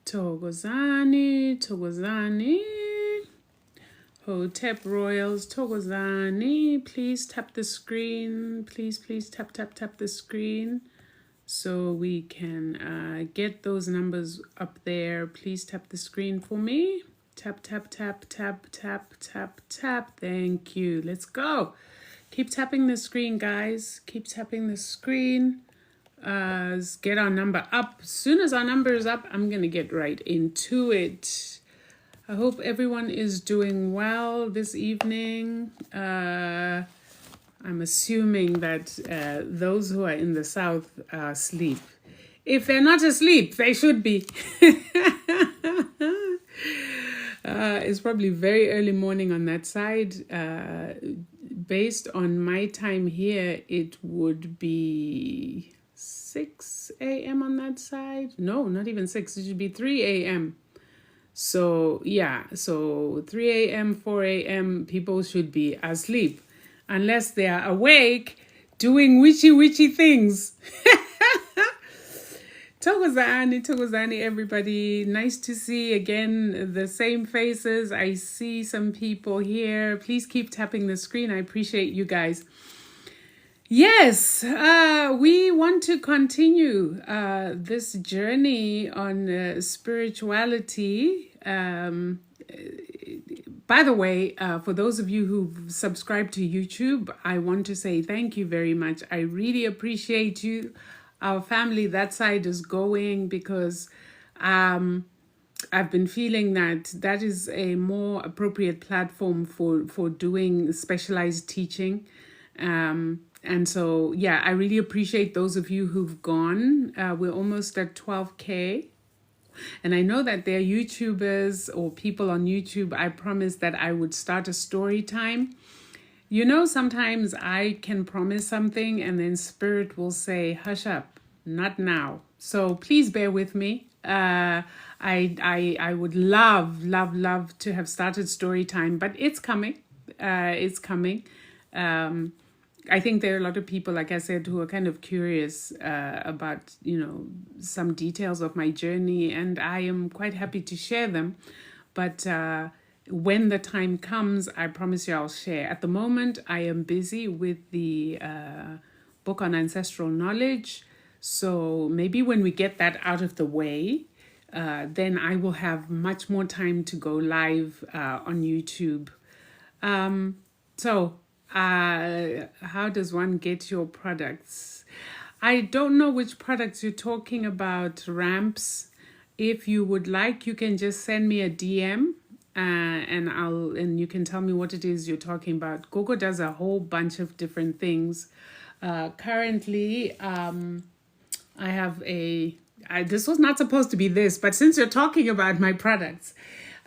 Thokozani, Thokozani. Hotep Royals, Thokozani. Please tap the screen. Please tap the screen so we can get those numbers up there. Please tap the screen for me. Tap. Thank you. Let's go. Keep tapping the screen, guys. Keep tapping the screen. Let's get our number up. As soon as our number is up, I'm going to get right into it. I hope everyone is doing well this evening. I'm assuming that those who are in the south are asleep. If they're not asleep, they should be. It's probably very early morning on that side. Based on my time here, it would be 6 a.m. on that side. No, not even 6. It should be 3 a.m. So, yeah. So 3 a.m., 4 a.m., people should be asleep. Unless they are awake doing witchy things. Thokozani, everybody. Nice to see again the same faces. I see some people here. Please keep tapping the screen. I appreciate you guys. Yes, we want to continue this journey on spirituality. By the way, for those of you who've subscribed to YouTube, I want to say thank you very much. I really appreciate you. Our family, that side is going because I've been feeling that is a more appropriate platform for doing specialized teaching. And so, yeah, I really appreciate those of you who've gone. We're almost at 12K. And I know that there are YouTubers or people on YouTube. I promised that I would start a story time. You know, sometimes I can promise something and then Spirit will say, hush up, not now. So please bear with me. I would love to have started story time, but it's coming. It's coming. I think there are a lot of people, like I said, who are kind of curious about, you know, some details of my journey, and I am quite happy to share them. But when the time comes, I promise you I'll share. At the moment, I am busy with the book on ancestral knowledge. So maybe when we get that out of the way, then I will have much more time to go live on YouTube. How does one get your products? I don't know which products you're talking about, Ramps. If you would like, you can just send me a DM and you can tell me what it is you're talking about. Gogo does a whole bunch of different things. Currently, I have this was not supposed to be this, but since you're talking about my products,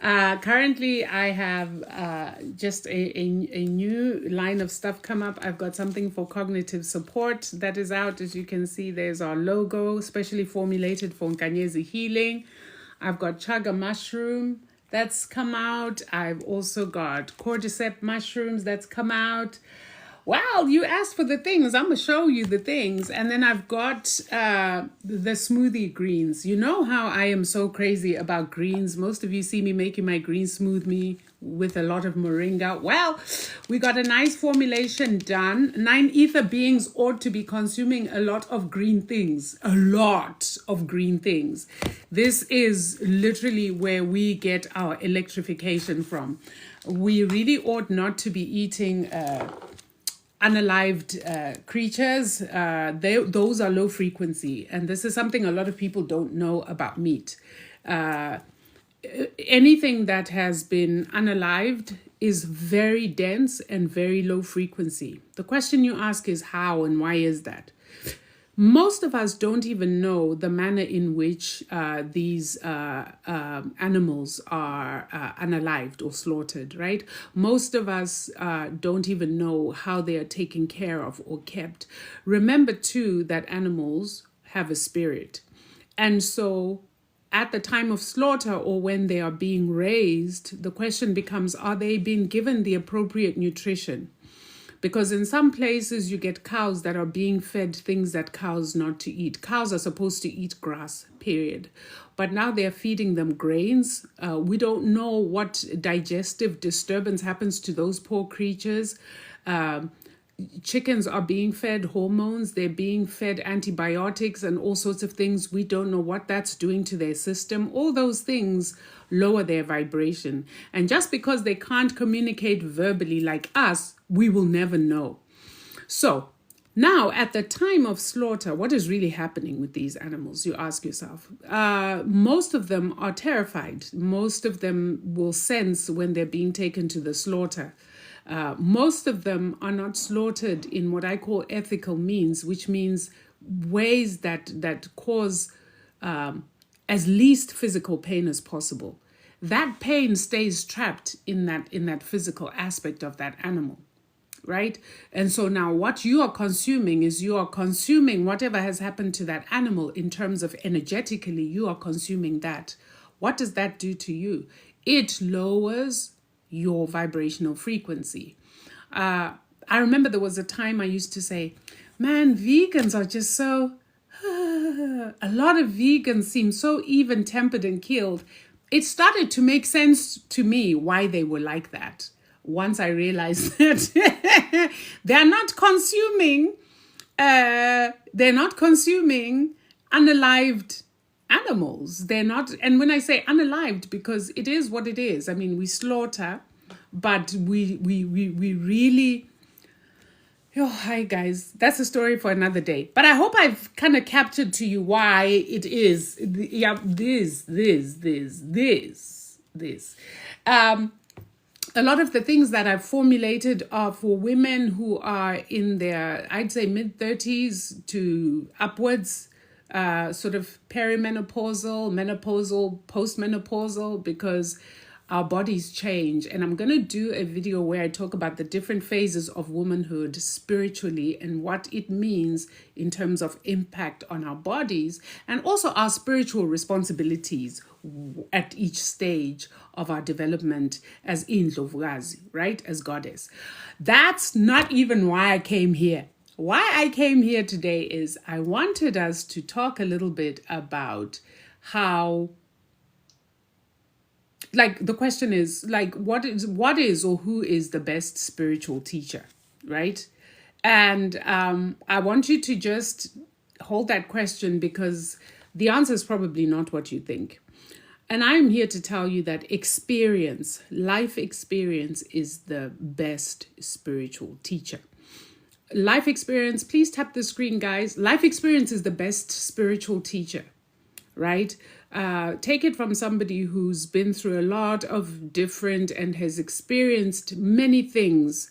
currently I have just a new line of stuff come up. I've got something for cognitive support that is out. As you can see, there's our logo, specially formulated for Nkanyezi healing. I've got chaga mushroom that's come out. I've also got cordyceps mushrooms that's come out. Wow, you asked for the things. I'm going to show you the things. And then I've got the smoothie greens. You know how I am so crazy about greens. Most of you see me making my green smoothie with a lot of moringa. Well, we got a nice formulation done. 9 ether beings ought to be consuming a lot of green things. A lot of green things. This is literally where we get our electrification from. We really ought not to be eating unalived creatures. Those are low frequency, and this is something a lot of people don't know about meat. Anything that has been unalived is very dense and very low frequency. The question you ask is how and why is that? Most of us don't even know the manner in which these animals are unalived or slaughtered, right? Most of us don't even know how they are taken care of or kept. Remember, too, that animals have a spirit. And so at the time of slaughter or when they are being raised, the question becomes, are they being given the appropriate nutrition? Because in some places you get cows that are being fed things that cows not to eat. Cows are supposed to eat grass, period. But now they're feeding them grains. We don't know what digestive disturbance happens to those poor creatures. Chickens are being fed hormones, they're being fed antibiotics and all sorts of things. We don't know what that's doing to their system. All those things lower their vibration. And just because they can't communicate verbally like us, we will never know. So now at the time of slaughter, what is really happening with these animals? You ask yourself. Most of them are terrified. Most of them will sense when they're being taken to the slaughter. Most of them are not slaughtered in what I call ethical means, which means ways that cause as least physical pain as possible. That pain stays trapped in that physical aspect of that animal, right? And so now what you are consuming is you are consuming whatever has happened to that animal in terms of energetically, you are consuming that. What does that do to you? It lowers your vibrational frequency. I remember there was a time I used to say, man, vegans are just so, a lot of vegans seem so even-tempered and keeled. It started to make sense to me why they were like that. Once I realized that they're not consuming unalived animals. They're not, and when I say unalived, because it is what it is. I mean, we slaughter, but we really, oh, hi guys, that's a story for another day. But I hope I've kind of captured to you why it is, yeah, this. A lot of the things that I've formulated are for women who are in their, I'd say mid-30s to upwards, sort of perimenopausal, menopausal, postmenopausal, because our bodies change. And I'm going to do a video where I talk about the different phases of womanhood spiritually and what it means in terms of impact on our bodies and also our spiritual responsibilities at each stage of our development as Indlovukazi, right? As goddess. That's not even why I came here. Why I came here today is I wanted us to talk a little bit about how, like, the question is, like, what is or who is the best spiritual teacher, right? And I want you to just hold that question because the answer is probably not what you think. And I'm here to tell you that experience, life experience, is the best spiritual teacher. Life experience, please tap the screen, guys. Life experience is the best spiritual teacher, right? Take it from somebody who's been through a lot of different and has experienced many things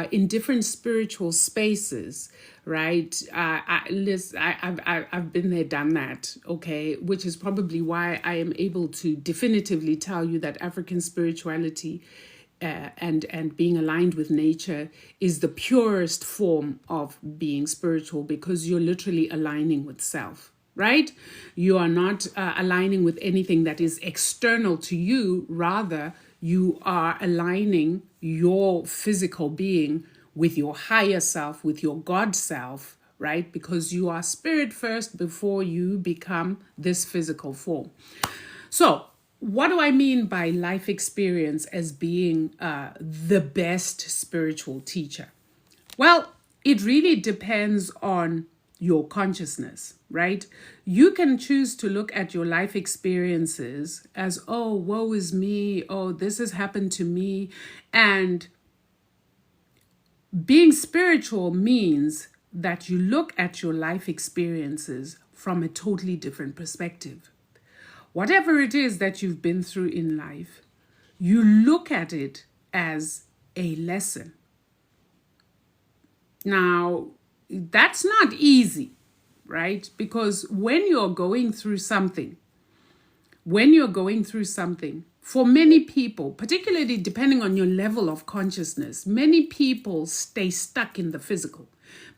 in different spiritual spaces, right? I've been there, done that, okay? Which is probably why I am able to definitively tell you that African spirituality and being aligned with nature is the purest form of being spiritual, because you're literally aligning with self, right? You are not aligning with anything that is external to you. Rather, you are aligning your physical being with your higher self, with your God self, right? Because you are spirit first before you become this physical form. So what do I mean by life experience as being the best spiritual teacher? Well, it really depends on your consciousness, right? You can choose to look at your life experiences as, oh, woe is me, oh, this has happened to me. And being spiritual means that you look at your life experiences from a totally different perspective. Whatever it is that you've been through in life, you look at it as a lesson. Now, that's not easy, right? Because when you're going through something, for many people, particularly depending on your level of consciousness, many people stay stuck in the physical.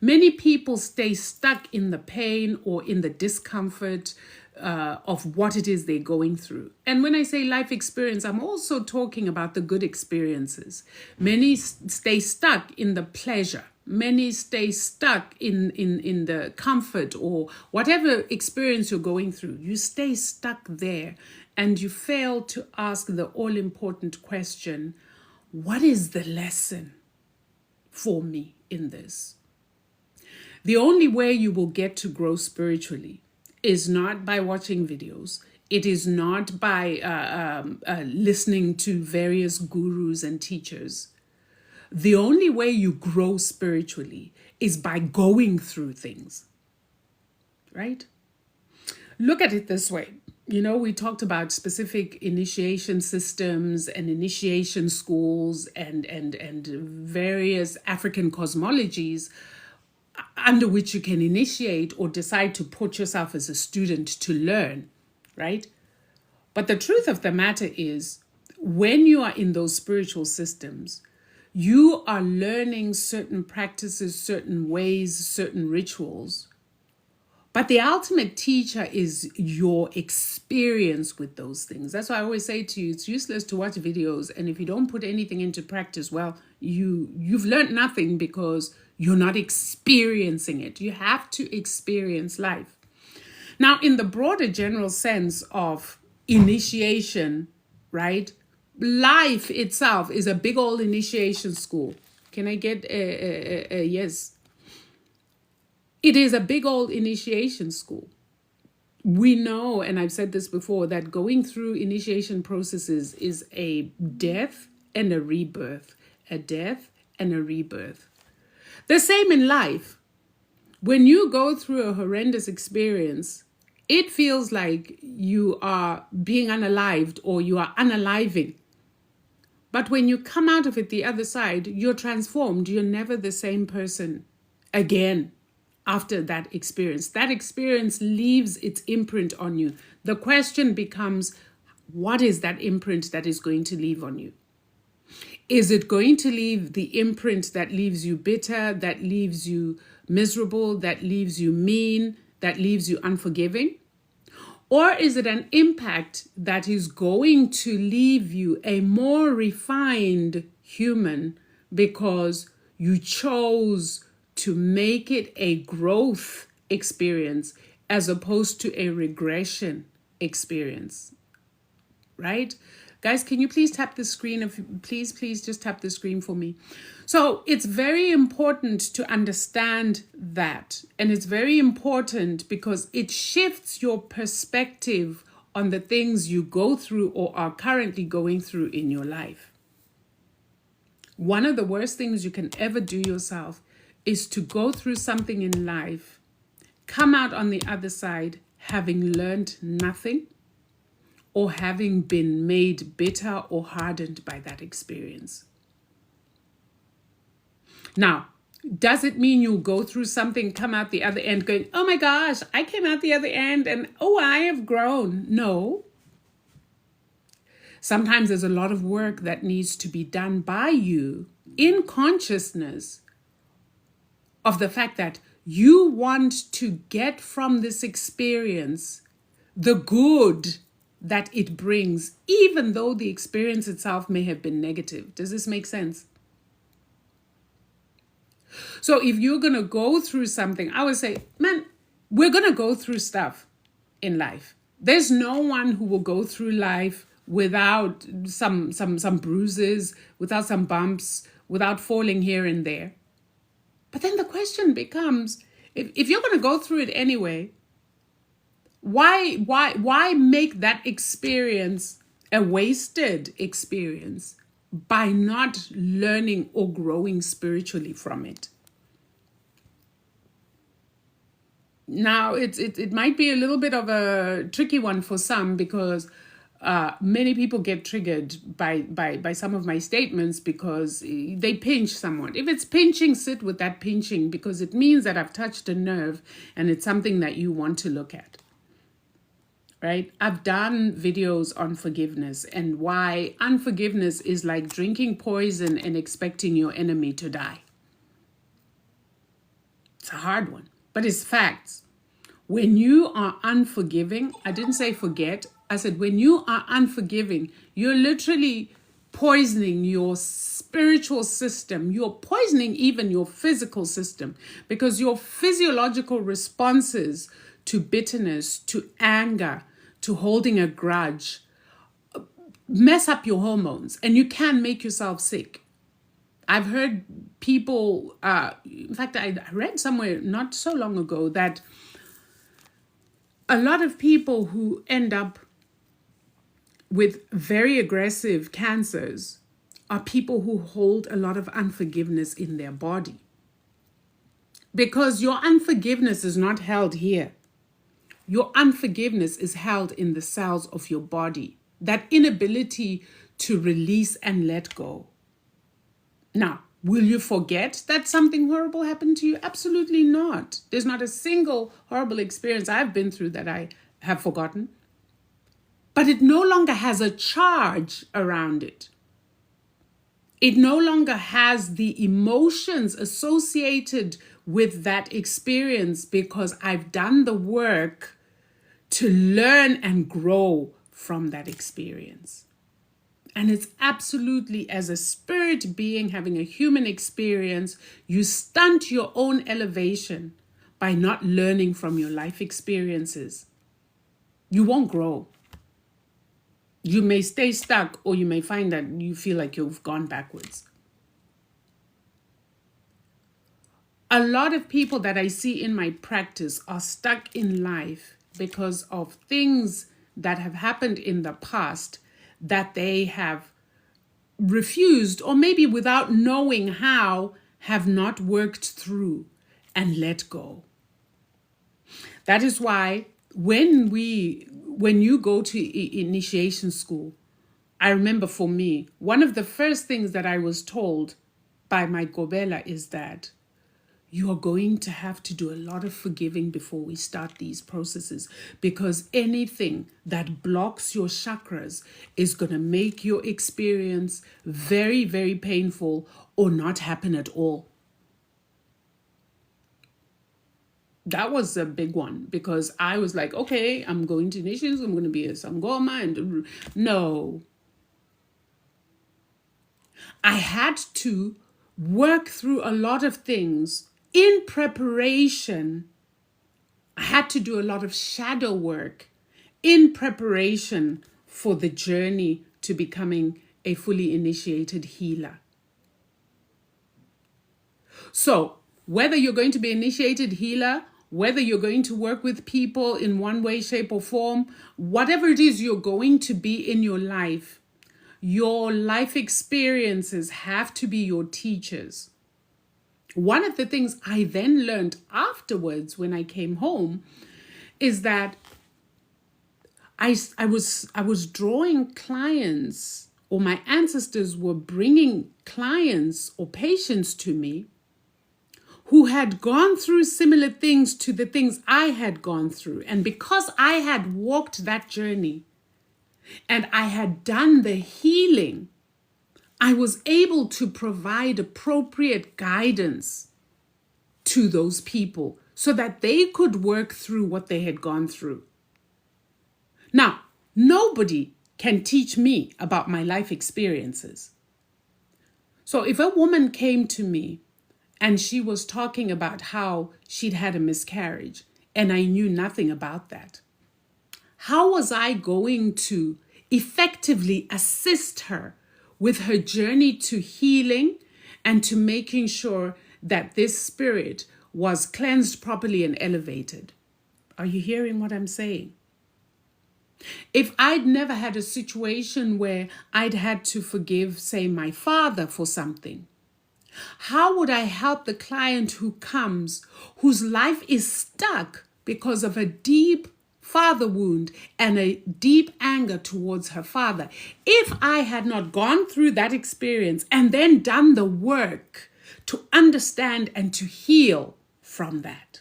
Many people stay stuck in the pain or in the discomfort of what it is they're going through. And when I say life experience, I'm also talking about the good experiences. Many stay stuck in the pleasure. Many stay stuck in the comfort or whatever experience you're going through. You stay stuck there and you fail to ask the all-important question, what is the lesson for me in this? The only way you will get to grow spiritually is not by watching videos. It is not by listening to various gurus and teachers. The only way you grow spiritually is by going through things, right? Look at it this way. You know, we talked about specific initiation systems and initiation schools and various African cosmologies under which you can initiate or decide to put yourself as a student to learn, right? But the truth of the matter is, when you are in those spiritual systems, you are learning certain practices, certain ways, certain rituals. But the ultimate teacher is your experience with those things. That's why I always say to you, it's useless to watch videos. And if you don't put anything into practice, well, you've learned nothing because you're not experiencing it. You have to experience life. Now, in the broader general sense of initiation, right? Life itself is a big old initiation school. Can I get a yes? It is a big old initiation school. We know, and I've said this before, that going through initiation processes is a death and a rebirth. A death and a rebirth. The same in life. When you go through a horrendous experience, it feels like you are being unalived or you are unaliving. But when you come out of it the other side, you're transformed. You're never the same person again after that experience. That experience leaves its imprint on you. The question becomes, what is that imprint that is going to leave on you? Is it going to leave the imprint that leaves you bitter, that leaves you miserable, that leaves you mean, that leaves you unforgiving? Or is it an impact that is going to leave you a more refined human because you chose to make it a growth experience as opposed to a regression experience, right? Guys, can you please tap the screen? Please just tap the screen for me. So it's very important to understand that. And it's very important because it shifts your perspective on the things you go through or are currently going through in your life. One of the worst things you can ever do yourself is to go through something in life, come out on the other side having learned nothing, or having been made bitter or hardened by that experience. Now, does it mean you go through something, come out the other end going, oh my gosh, I came out the other end and oh, I have grown? No. Sometimes there's a lot of work that needs to be done by you in consciousness of the fact that you want to get from this experience the good that it brings, even though the experience itself may have been negative. Does this make sense? So if you're going to go through something, I would say, man, we're going to go through stuff in life. There's no one who will go through life without some bruises, without some bumps, without falling here and there. But then the question becomes, if you're going to go through it anyway, why make that experience a wasted experience by not learning or growing spiritually from it? Now, it might be a little bit of a tricky one for some because many people get triggered by some of my statements because they pinch someone. If it's pinching, sit with that pinching because it means that I've touched a nerve and it's something that you want to look at. Right? I've done videos on forgiveness and why unforgiveness is like drinking poison and expecting your enemy to die. It's a hard one, but it's facts. When you are unforgiving, I didn't say forget, I said when you are unforgiving, you're literally poisoning your spiritual system. You're poisoning even your physical system, because your physiological responses to bitterness, to anger, to holding a grudge mess up your hormones, and you can make yourself sick. I've heard people, in fact, I read somewhere not so long ago that a lot of people who end up with very aggressive cancers are people who hold a lot of unforgiveness in their body. Because your unforgiveness is not held here. Your unforgiveness is held in the cells of your body. That inability to release and let go. Now, will you forget that something horrible happened to you? Absolutely not. There's not a single horrible experience I've been through that I have forgotten. But it no longer has a charge around it. It no longer has the emotions associated with that experience, because I've done the work to learn and grow from that experience. And it's absolutely, as a spirit being having a human experience, you stunt your own elevation by not learning from your life experiences. You won't grow. You may stay stuck, or you may find that you feel like you've gone backwards. A lot of people that I see in my practice are stuck in life because of things that have happened in the past that they have refused, or maybe without knowing how, have not worked through and let go. That is why when you go to initiation school, I remember for me, one of the first things that I was told by my Gobela is that you are going to have to do a lot of forgiving before we start these processes, because anything that blocks your chakras is going to make your experience very, very painful or not happen at all. That was a big one, because I was like, okay, I'm going to initiations, I'm going to be a Sangoma, and no. I had to work through a lot of things in preparation. I had to do a lot of shadow work in preparation for the journey to becoming a fully initiated healer. So, whether you're going to be initiated healer, whether you're going to work with people in one way, shape, or form, whatever it is you're going to be in your life experiences have to be your teachers. One of the things I then learned afterwards when I came home is that I was drawing clients, or my ancestors were bringing clients or patients to me who had gone through similar things to the things I had gone through. And because I had walked that journey and I had done the healing, I was able to provide appropriate guidance to those people so that they could work through what they had gone through. Now, nobody can teach me about my life experiences. So if a woman came to me and she was talking about how she'd had a miscarriage and I knew nothing about that, how was I going to effectively assist her with her journey to healing and to making sure that this spirit was cleansed properly and elevated? Are you hearing what I'm saying? If I'd never had a situation where I'd had to forgive, say, my father for something, how would I help the client who comes, whose life is stuck because of a deep father wound and a deep anger towards her father, if I had not gone through that experience and then done the work to understand and to heal from that?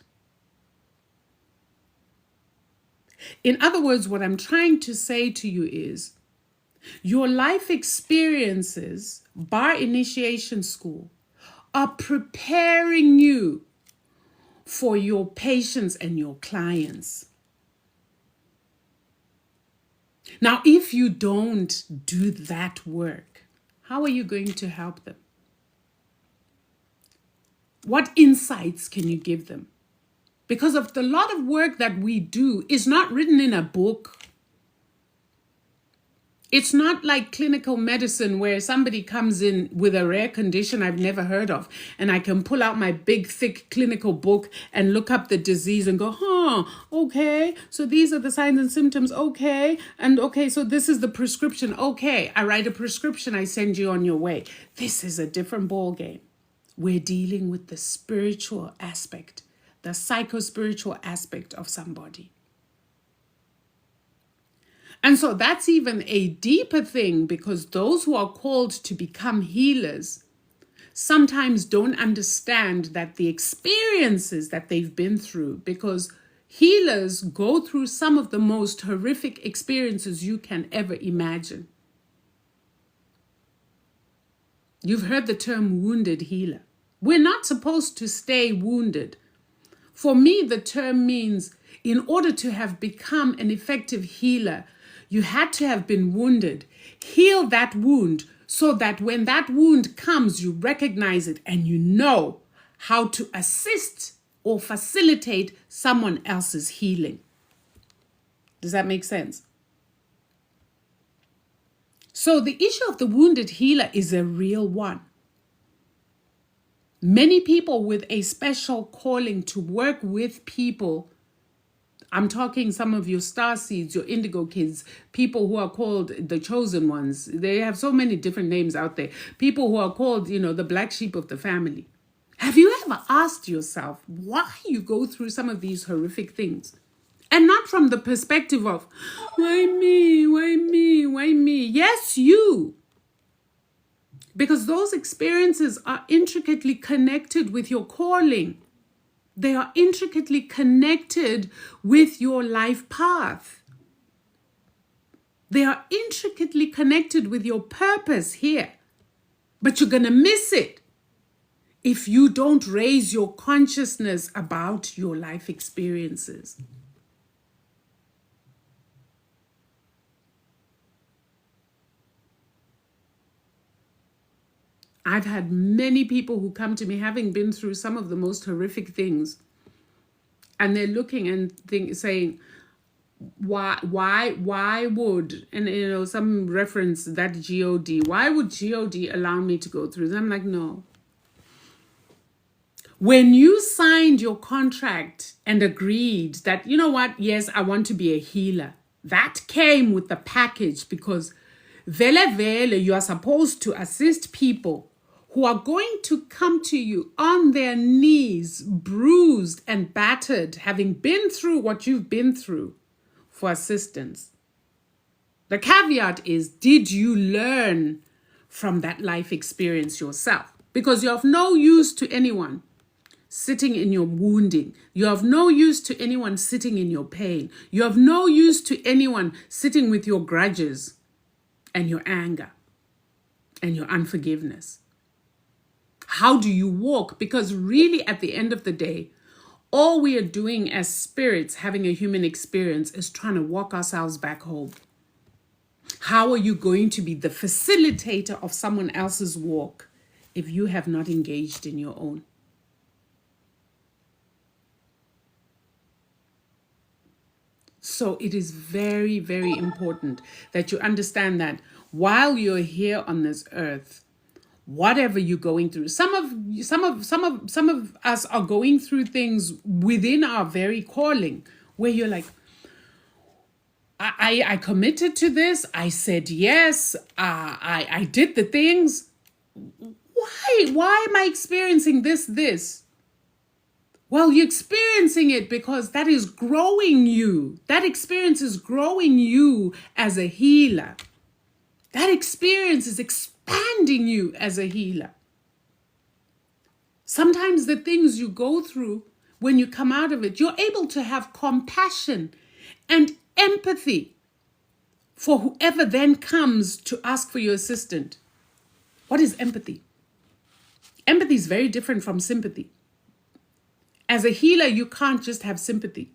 In other words, what I'm trying to say to you is your life experiences, bar initiation school, are preparing you for your patients and your clients. Now, if you don't do that work, how are you going to help them? What insights can you give them? Because of the lot of work that we do is not written in a book. It's not like clinical medicine where somebody comes in with a rare condition I've never heard of, and I can pull out my big, thick clinical book and look up the disease and go, okay, so these are the signs and symptoms, okay, and okay, so this is the prescription, okay, I write a prescription, I send you on your way. This is a different ball game. We're dealing with the spiritual aspect, the psycho-spiritual aspect of somebody. And so that's even a deeper thing, because those who are called to become healers sometimes don't understand that the experiences that they've been through, because healers go through some of the most horrific experiences you can ever imagine. You've heard the term wounded healer. We're not supposed to stay wounded. For me, the term means in order to have become an effective healer, you had to have been wounded. Heal that wound so that when that wound comes, you recognize it and you know how to assist or facilitate someone else's healing. Does that make sense? So the issue of the wounded healer is a real one. Many people with a special calling to work with people, I'm talking some of your star seeds, your indigo kids, people who are called the chosen ones. They have so many different names out there. People who are called, the black sheep of the family. Have you ever asked yourself why you go through some of these horrific things? And not from the perspective of, why me, why me, why me? Yes, you. Because those experiences are intricately connected with your calling. They are intricately connected with your life path. They are intricately connected with your purpose here. But you're going to miss it if you don't raise your consciousness about your life experiences. I've had many people who come to me having been through some of the most horrific things, and they're looking and saying, why would, and some reference that God, why would God allow me to go through this? I'm like, no. When you signed your contract and agreed that, yes, I want to be a healer, that came with the package, because vele, you are supposed to assist people who are going to come to you on their knees, bruised and battered, having been through what you've been through, for assistance. The caveat is, did you learn from that life experience yourself? Because you're of no use to anyone sitting in your wounding. You're of no use to anyone sitting in your pain. You're of no use to anyone sitting with your grudges and your anger and your unforgiveness. How do you walk? Because really, at the end of the day, all we are doing as spirits having a human experience is trying to walk ourselves back home. How are you going to be the facilitator of someone else's walk if you have not engaged in your own? So it is very, very important that you understand that while you're here on this earth, whatever you're going through, some of us are going through things within our very calling where you're like, I committed to this. I said yes. I did the things. Why am I experiencing this? Well, you're experiencing it because that is growing you. That experience is growing you as a healer. That experience is expanding you as a healer. Sometimes the things you go through, when you come out of it, you're able to have compassion and empathy for whoever then comes to ask for your assistance. What is empathy? Empathy is very different from sympathy. As a healer, you can't just have sympathy.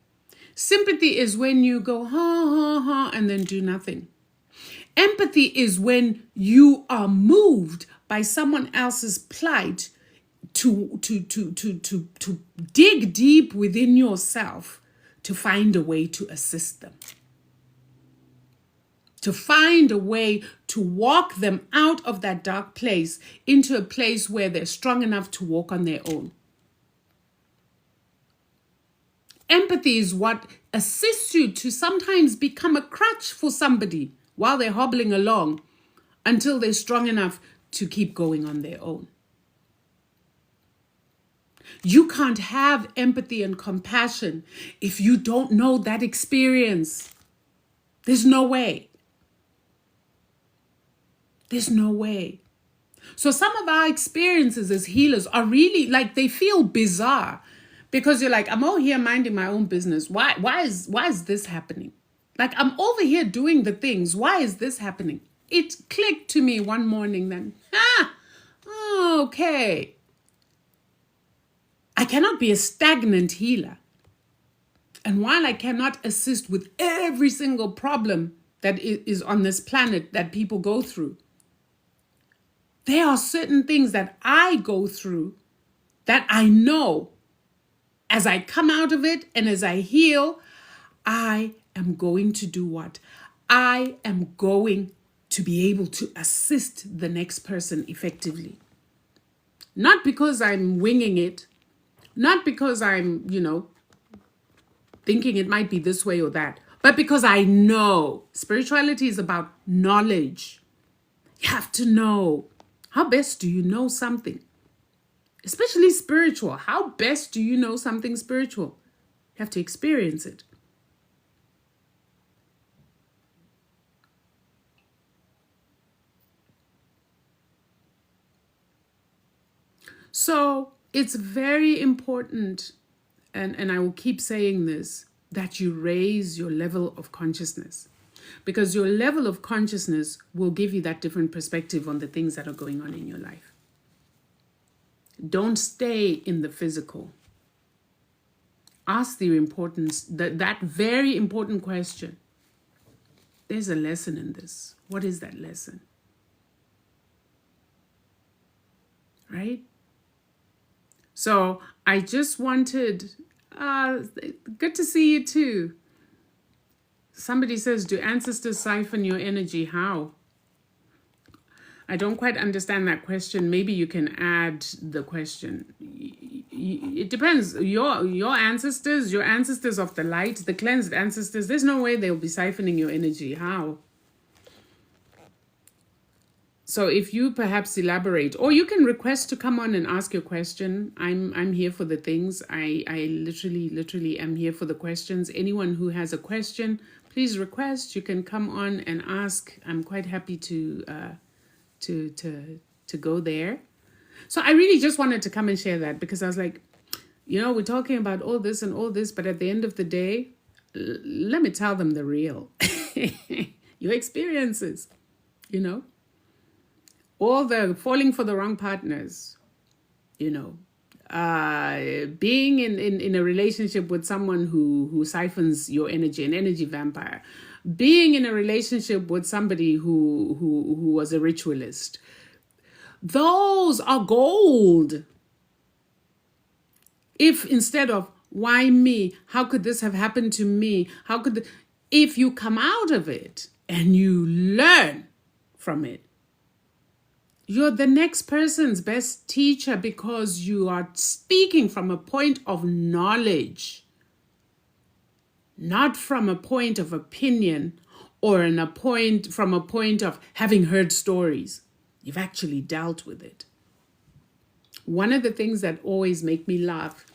Sympathy is when you go, ha, ha, ha, and then do nothing. Empathy is when you are moved by someone else's plight to dig deep within yourself to find a way to assist them, to find a way to walk them out of that dark place into a place where they're strong enough to walk on their own. Empathy is what assists you to sometimes become a crutch for somebody while they're hobbling along until they're strong enough to keep going on their own. You can't have empathy and compassion if you don't know that experience. There's no way. There's no way. So some of our experiences as healers are really like, they feel bizarre because you're like, I'm all here minding my own business. Why is this happening? Like, I'm over here doing the things. Why is this happening? It clicked to me one morning then. Okay. I cannot be a stagnant healer. And while I cannot assist with every single problem that is on this planet that people go through, there are certain things that I go through that I know as I come out of it and as I heal, I am going to do what? I am going to be able to assist the next person effectively. Not because I'm winging it, not because I'm, thinking it might be this way or that, but because I know. Spirituality is about knowledge. You have to know. How best do you know something? Especially spiritual. How best do you know something spiritual? You have to experience it. So it's very important, and I will keep saying this, that you raise your level of consciousness. Because your level of consciousness will give you that different perspective on the things that are going on in your life. Don't stay in the physical. Ask the importance, that very important question. There's a lesson in this. What is that lesson? Right? So I just wanted, good to see you too. Somebody says, do ancestors siphon your energy? How? I don't quite understand that question. Maybe you can add the question. It depends. Your ancestors of the light, the cleansed ancestors, there's no way they'll be siphoning your energy. How? So if you perhaps elaborate, or you can request to come on and ask your question. I'm here for the things. I literally am here for the questions. Anyone who has a question, please request. You can come on and ask. I'm quite happy to go there. So I really just wanted to come and share that, because I was like, we're talking about all this and all this, but at the end of the day, let me tell them the real. Your experiences, all the falling for the wrong partners, being in a relationship with someone who siphons your energy, an energy vampire, being in a relationship with somebody who was a ritualist. Those are gold. If instead of, why me? How could this have happened to me? If you come out of it and you learn from it, you're the next person's best teacher, because you are speaking from a point of knowledge, not from a point of opinion or from a point of having heard stories. You've actually dealt with it. One of the things that always make me laugh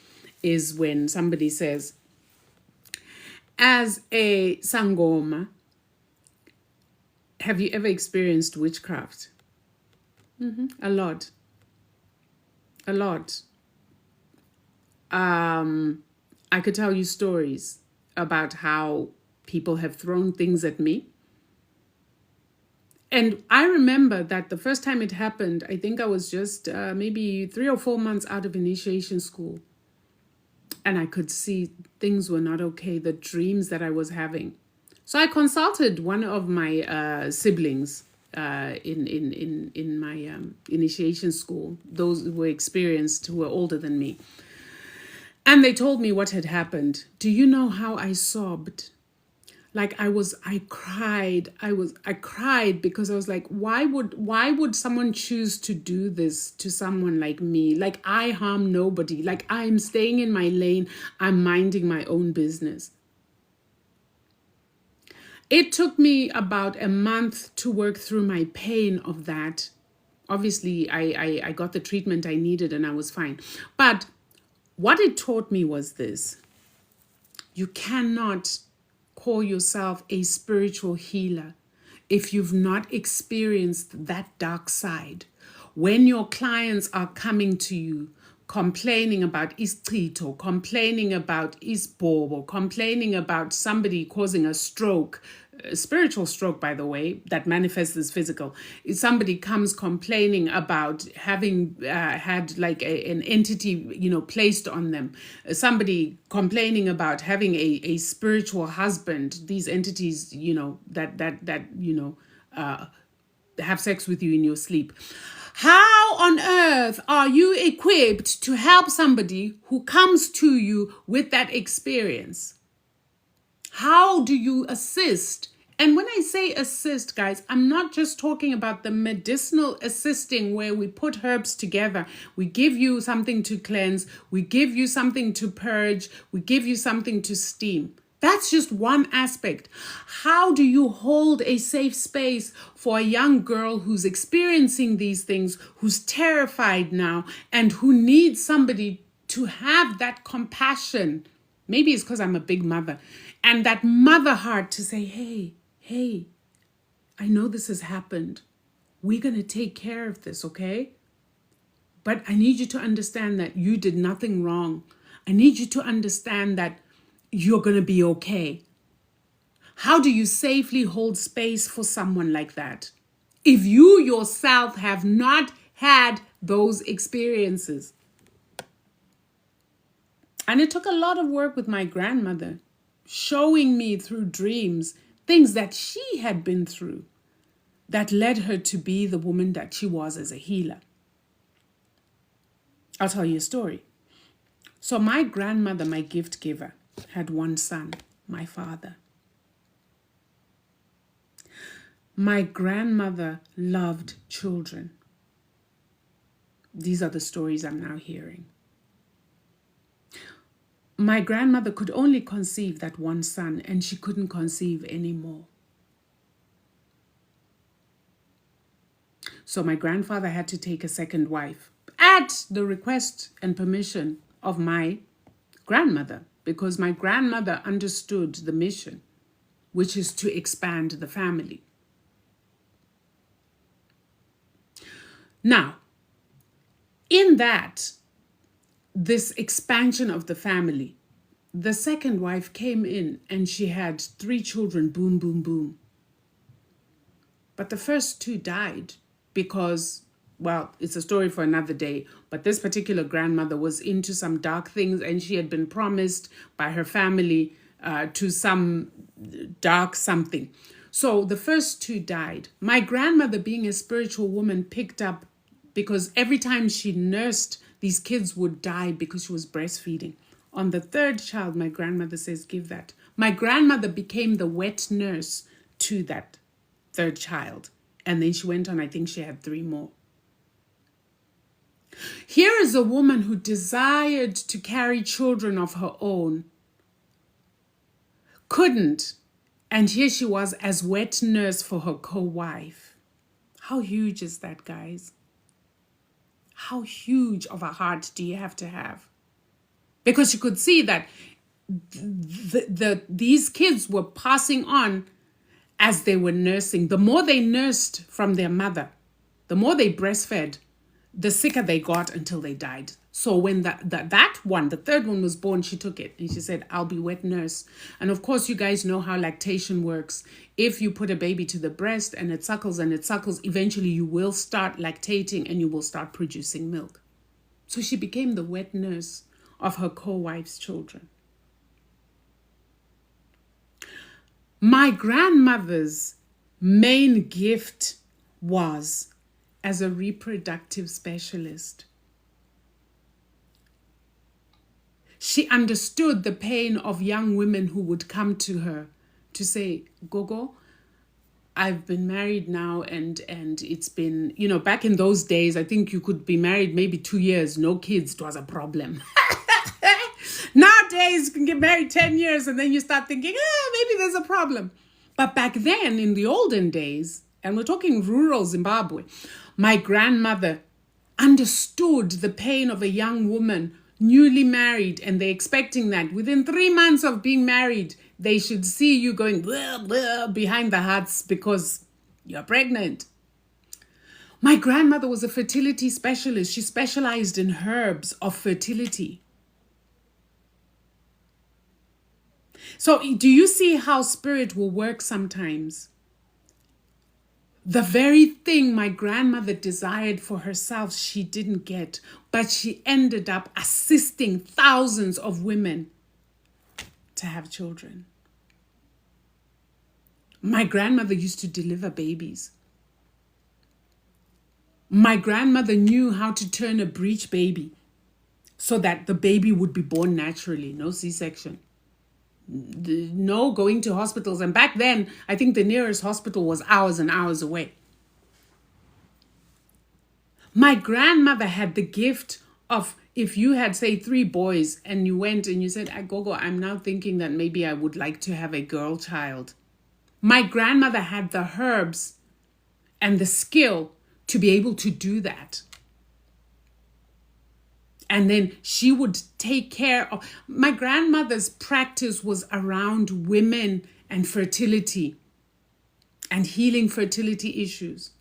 is when somebody says, as a Sangoma, have you ever experienced witchcraft? A lot. I could tell you stories about how people have thrown things at me. And I remember that the first time it happened, I think I was just maybe 3 or 4 months out of initiation school. And I could see things were not okay, the dreams that I was having. So I consulted one of my siblings in my initiation school, those who were experienced, who were older than me. And they told me what had happened. Do you know how I sobbed? Like I cried. I cried because I was like, why would someone choose to do this to someone like me? Like, I harm nobody. Like, I'm staying in my lane. I'm minding my own business. It took me about a month to work through my pain of that. Obviously, I got the treatment I needed and I was fine. But what it taught me was this: you cannot call yourself a spiritual healer if you've not experienced that dark side. When your clients are coming to you complaining about iscrito, complaining about isbobo, complaining about somebody causing a stroke, a spiritual stroke, by the way, that manifests as physical. If somebody comes complaining about having had like an entity, placed on them, somebody complaining about having a spiritual husband, these entities, have sex with you in your sleep. How on earth are you equipped to help somebody who comes to you with that experience? How do you assist? And when I say assist, guys, I'm not just talking about the medicinal assisting where we put herbs together. We give you something to cleanse. We give you something to purge. We give you something to steam. That's just one aspect. How do you hold a safe space for a young girl who's experiencing these things, who's terrified now, and who needs somebody to have that compassion? Maybe it's because I'm a big mother. And that mother heart to say, hey, I know this has happened. We're going to take care of this, okay? But I need you to understand that you did nothing wrong. I need you to understand that you're going to be okay. How do you safely hold space for someone like that if you yourself have not had those experiences? And it took a lot of work with my grandmother, showing me through dreams things that she had been through that led her to be the woman that she was as a healer. I'll tell you a story. So my grandmother, my gift giver, had one son, my father. My grandmother loved children. These are the stories I'm now hearing. My grandmother could only conceive that one son, and she couldn't conceive anymore. So my grandfather had to take a second wife at the request and permission of my grandmother, because my grandmother understood the mission, which is to expand the family. Now, in this expansion of the family, the second wife came in and she had 3 children, boom, boom, boom. But the first 2 died because, well, it's a story for another day, but this particular grandmother was into some dark things and she had been promised by her family to some dark something. So the first 2 died. My grandmother, being a spiritual woman, picked up, because every time she nursed, these kids would die because she was breastfeeding. On the 3rd child, my grandmother says, give that. My grandmother became the wet nurse to that 3rd child. And then she went on, I think she had 3 more. Here is a woman who desired to carry children of her own, couldn't, and here she was as wet nurse for her co-wife. How huge is that, guys? How huge of a heart do you have to have? Because you could see that these kids were passing on as they were nursing. The more they nursed from their mother, the more they breastfed, the sicker they got until they died. So when that one, the 3rd one, was born, she took it and she said, I'll be wet nurse. And of course, you guys know how lactation works. If you put a baby to the breast and it suckles, eventually you will start lactating and you will start producing milk. So she became the wet nurse of her co-wife's children. My grandmother's main gift was as a reproductive specialist. She understood the pain of young women who would come to her to say, Gogo, I've been married now and it's been, back in those days, I think you could be married maybe 2 years, no kids, it was a problem. Nowadays, you can get married 10 years and then you start thinking, maybe there's a problem. But back then, in the olden days, and we're talking rural Zimbabwe, my grandmother understood the pain of a young woman newly married, and they're expecting that within 3 months of being married, they should see you going blah, blah, behind the huts because you're pregnant. My grandmother was a fertility specialist. She specialized in herbs of fertility. So do you see how spirit will work sometimes? The very thing my grandmother desired for herself, she didn't get, but she ended up assisting thousands of women to have children. My grandmother used to deliver babies. My grandmother knew how to turn a breech baby so that the baby would be born naturally, no C-section. No going to hospitals. And back then, I think the nearest hospital was hours and hours away. My grandmother had the gift of, if you had, say, 3 boys and you went and you said, Gogo, I'm now thinking that maybe I would like to have a girl child. My grandmother had the herbs and the skill to be able to do that. And then she would take care of... My grandmother's practice was around women and fertility and healing fertility issues.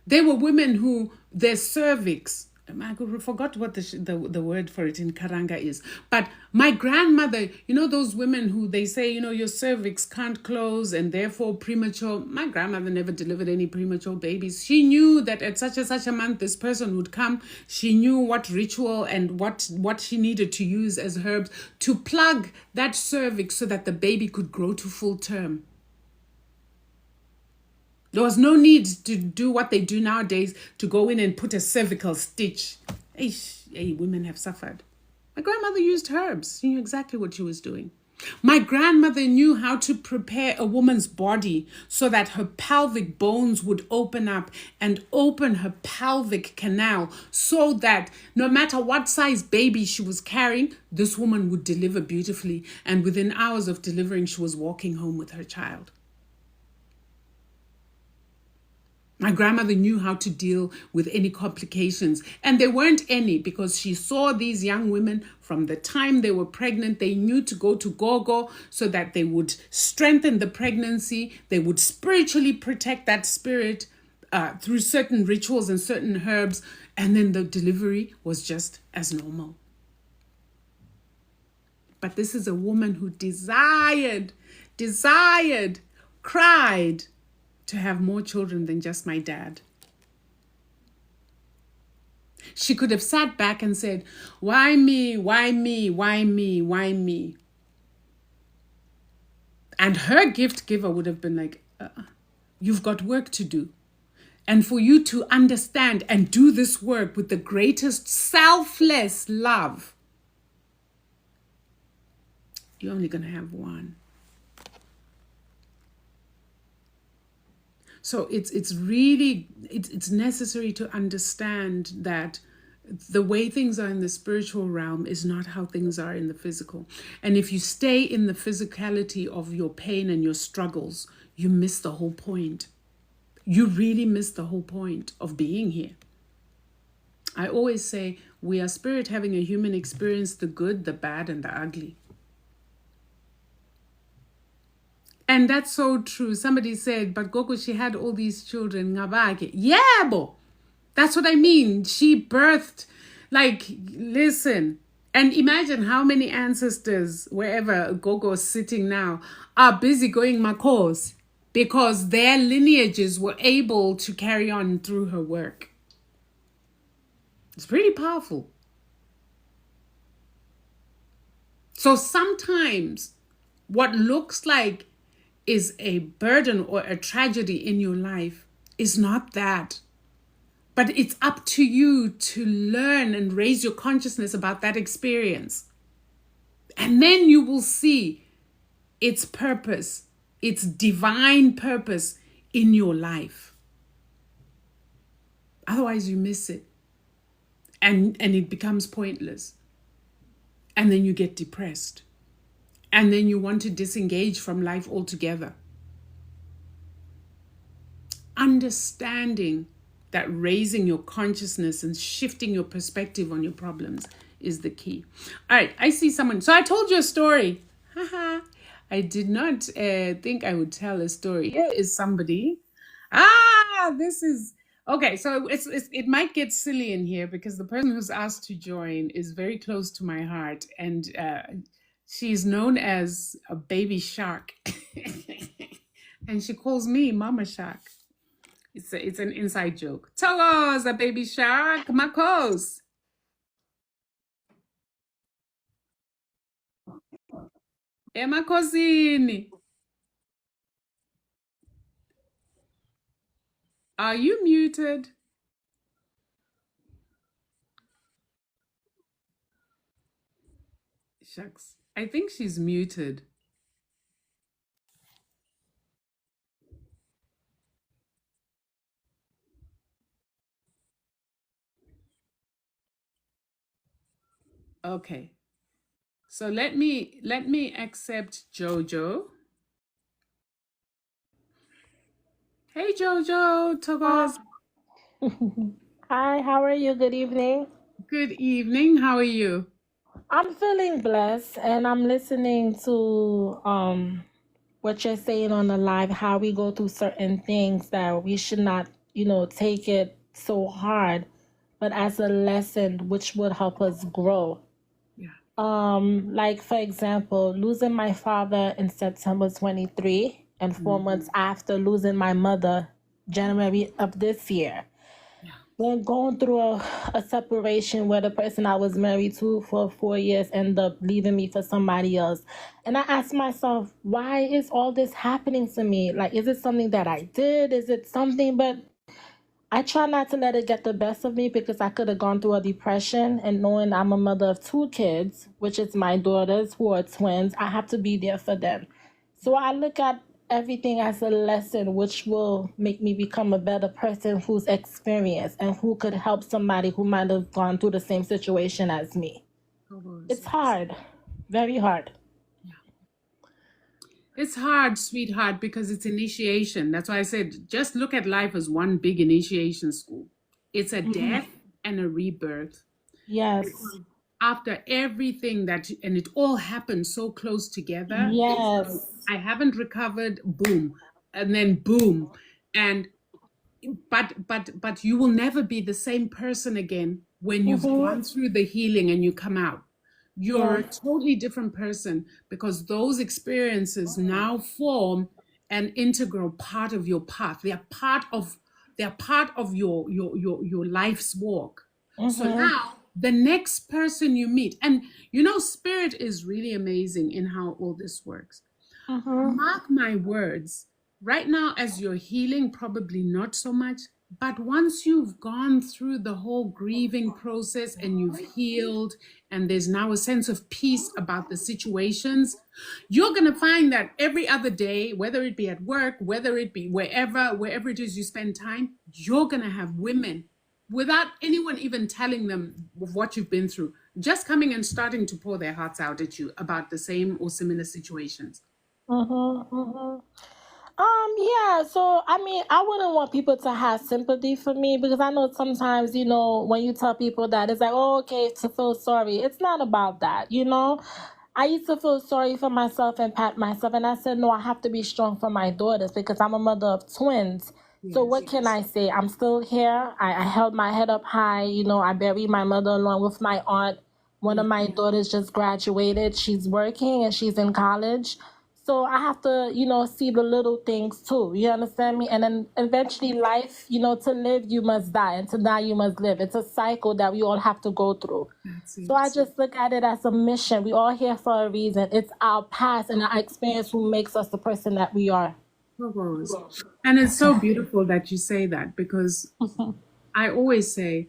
There were women who their cervix... I forgot what the word for it in Karanga is. But my grandmother, those women who they say, your cervix can't close and therefore premature. My grandmother never delivered any premature babies. She knew that at such and such a month, this person would come. She knew what ritual and what she needed to use as herbs to plug that cervix so that the baby could grow to full term. There was no need to do what they do nowadays to go in and put a cervical stitch. Hey, women have suffered. My grandmother used herbs. She knew exactly what she was doing. My grandmother knew how to prepare a woman's body so that her pelvic bones would open up and open her pelvic canal so that no matter what size baby she was carrying, this woman would deliver beautifully. And within hours of delivering, she was walking home with her child. My grandmother knew how to deal with any complications, and there weren't any because she saw these young women from the time they were pregnant. They knew to go to Gogo so that they would strengthen the pregnancy. They would spiritually protect that spirit through certain rituals and certain herbs, and then the delivery was just as normal. But this is a woman who desired, cried to have more children than just my dad. She could have sat back and said, why me, why me, why me, why me? And her gift giver would have been like, you've got work to do. And for you to understand and do this work with the greatest selfless love, you're only going to have one. So it's really necessary to understand that the way things are in the spiritual realm is not how things are in the physical. And if you stay in the physicality of your pain and your struggles, you miss the whole point. You really miss the whole point of being here. I always say we are spirit having a human experience, the good, the bad, and the ugly. And that's so true. Somebody said, but Gogo, she had all these children. Yebo. That's what I mean. She birthed, listen. And imagine how many ancestors, wherever Gogo is sitting now, are busy going makos because their lineages were able to carry on through her work. It's pretty powerful. So sometimes what looks like is a burden or a tragedy in your life is not that. But it's up to you to learn and raise your consciousness about that experience. And then you will see its purpose, its divine purpose in your life. Otherwise, you miss it. And it becomes pointless. And then you get depressed. And then you want to disengage from life altogether. Understanding that raising your consciousness and shifting your perspective on your problems is the key. All right, I see someone. So I told you a story. Haha. I did not think I would tell a story. Here is somebody. This is okay. So it might get silly in here because the person who's asked to join is very close to my heart, and she's known as a baby shark, and she calls me Mama Shark. It's an inside joke. Togos, a baby shark, Makos. Emakosini. Are you muted? Shucks. I think she's muted. Okay. So let me accept Jojo. Hey Jojo, Togos. Hi, how are you? Good evening. Good evening. How are you? I'm feeling blessed and I'm listening to what you're saying on the live, how we go through certain things that we should not, take it so hard, but as a lesson which would help us grow. Yeah. Like for example, losing my father in September 23 and 4 months after losing my mother January of this year. Then going through a separation where the person I was married to for 4 years ended up leaving me for somebody else. And I asked myself, why is all this happening to me? Like, is it something that I did? Is it something? But I try not to let it get the best of me because I could have gone through a depression. And knowing I'm a mother of 2 kids, which is my daughters who are twins, I have to be there for them. So I look at everything as a lesson which will make me become a better person who's experienced and who could help somebody who might have gone through the same situation as me. It's hard, very hard. It's hard, sweetheart, because it's initiation. That's why I said just look at life as one big initiation school. It's a death and a rebirth. Yes. After everything and it all happened so close together. Yes. I haven't recovered, boom, and then boom. And but you will never be the same person again when you've gone through the healing and you come out. You're a totally different person because those experiences now form an integral part of your path. They are part of your life's walk. So now the next person you meet, and spirit is really amazing in how all this works. Mark my words, right now as you're healing, probably not so much, but once you've gone through the whole grieving process and you've healed and there's now a sense of peace about the situations, you're going to find that every other day, whether it be at work, whether it be wherever it is you spend time, you're going to have women without anyone even telling them what you've been through, just coming and starting to pour their hearts out at you about the same or similar situations. Yeah, so I mean, I wouldn't want people to have sympathy for me because I know sometimes, when you tell people that, it's like, oh, okay, to feel sorry. It's not about that. I used to feel sorry for myself and pat myself, and I said, no, I have to be strong for my daughters because I'm a mother of twins. So what can I say? I'm still here. I held my head up high. I buried my mother along with my aunt. One of my daughters just graduated. She's working and she's in college. So I have to, see the little things too. You understand me? And then eventually life, to live you must die, and to die you must live. It's a cycle that we all have to go through. That's So I it. just look at it as a mission. We all here for a reason. It's our past and our experience who makes us the person that we are. Purpose. And it's so beautiful that you say that, because I always say,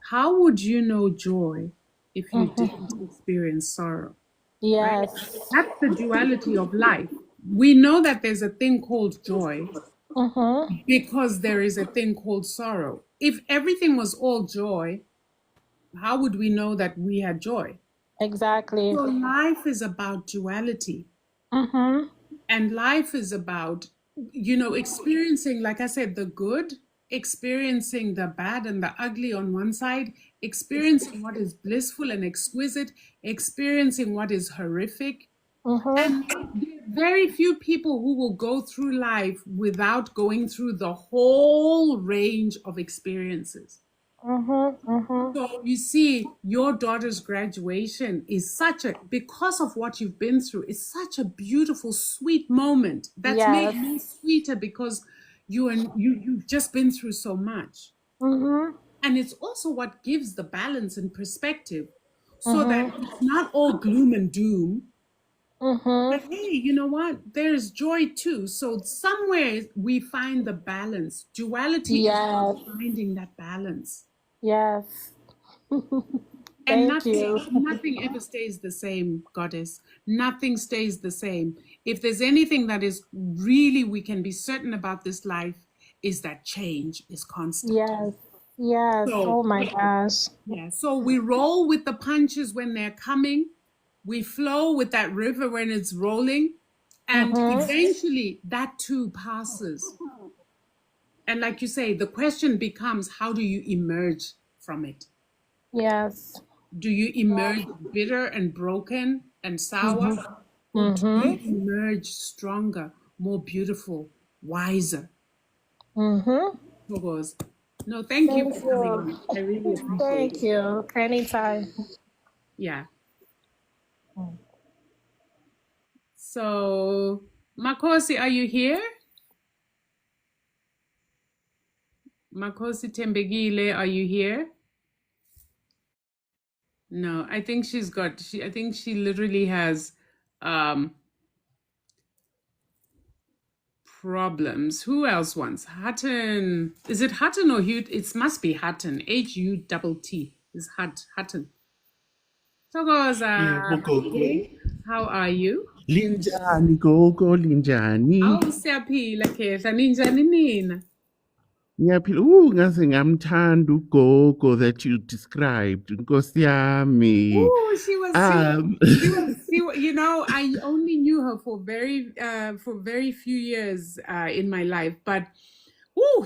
how would you know joy if you didn't experience sorrow? Right? Yes. That's the duality of life. We know that there's a thing called joy because there is a thing called sorrow. If everything was all joy, how would we know that we had joy? Exactly. So life is about duality. And life is about, experiencing, like I said, the good, experiencing the bad and the ugly on one side, experiencing what is blissful and exquisite, experiencing what is horrific. And there are very few people who will go through life without going through the whole range of experiences. So you see, your daughter's graduation is because of what you've been through, it's such a beautiful, sweet moment that's made more sweeter because you've just been through so much. And it's also what gives the balance and perspective, so that it's not all gloom and doom. But hey, you know what? There's joy too. So somewhere we find the balance. Duality is about finding that balance. Yes. And Thank you. nothing ever stays the same, Goddess. Nothing stays the same. If there's anything that is really we can be certain about this life, is that change is constant. Yes. Yes. So, Oh my gosh. yeah. So we roll with the punches when they're coming. We flow with that river when it's rolling. And eventually that too passes. And like you say, the question becomes, how do you emerge from it? Yes. Do you emerge bitter and broken and sour? Or do you emerge stronger, more beautiful, wiser? No, thank you for coming on. I really appreciate it. Thank you. Anytime. Yeah. So, Makosi, are you here? Makosi Tembegile, are you here? No, I think I think she literally has problems. Who else wants? Hutton. Is it Hutton or Hugh? It must be Hutton. Hutt is Hutton. Togoza, how are you? Linjani gogo linjani? Awu siyaphila khehla, ninjani nina? Ngiyaphila. Ngaze ngamthanda ugogo that you described. Nkosi yami. Ooh, she was, I only knew her for very few years in my life, but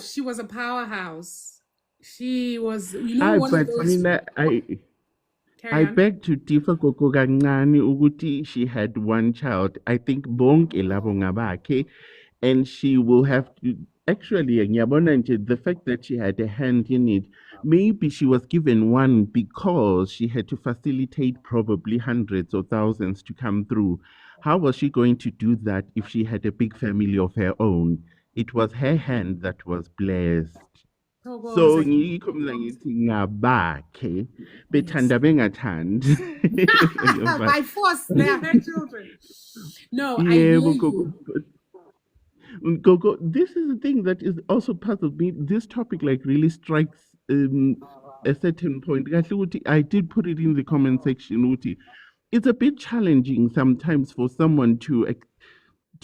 she was a powerhouse. She was, one of those. Mina, I beg to differ gogo kancane ukuthi she had one child. I think bonke labo ngabakhe, and she will have to actually ngiyabona nje the fact that she had a hand in it, maybe she was given one because she had to facilitate probably hundreds or thousands to come through. How was she going to do that if she had a big family of her own? It was her hand that was blessed. So ngikho mina ngithi ngabakhe bethanda bengathandi. By force, they are her children. No, I Yeah, hear Gogo. you. Gogo, this is the thing that is also part of me. This topic like really strikes a certain point. Kahle ukuthi, I did put it in the comment section. ukuthi It's a bit challenging sometimes for someone to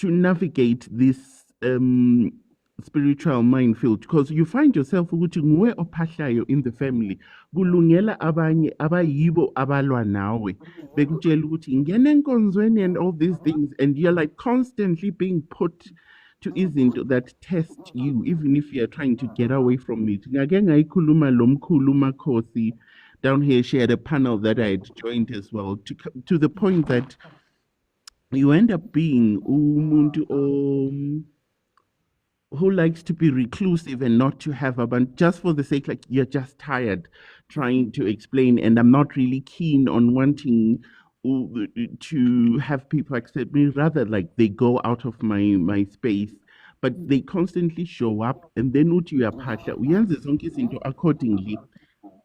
navigate this spiritual minefield, because you find yourself ukuthi nguwe ophahlayo in the family, kulungela abanye abayibo abalwa nawe bekutshela ukuthi ngena enkonzweni and all these things, and you're like constantly being put to izinto that test you, even if you're trying to get away from it. Ngake ngayikhuluma lo mkhulu Makhosi down here. She had a panel that I had joined as well, to the point that you end up being umuntu who likes to be reclusive and not to have a bunch, just for the sake, like you're just tired trying to explain, and I'm not really keen on wanting to have people accept me, rather like they go out of my space, but they constantly show up, and then uthi uyaphahla uyenze zonke izinto accordingly.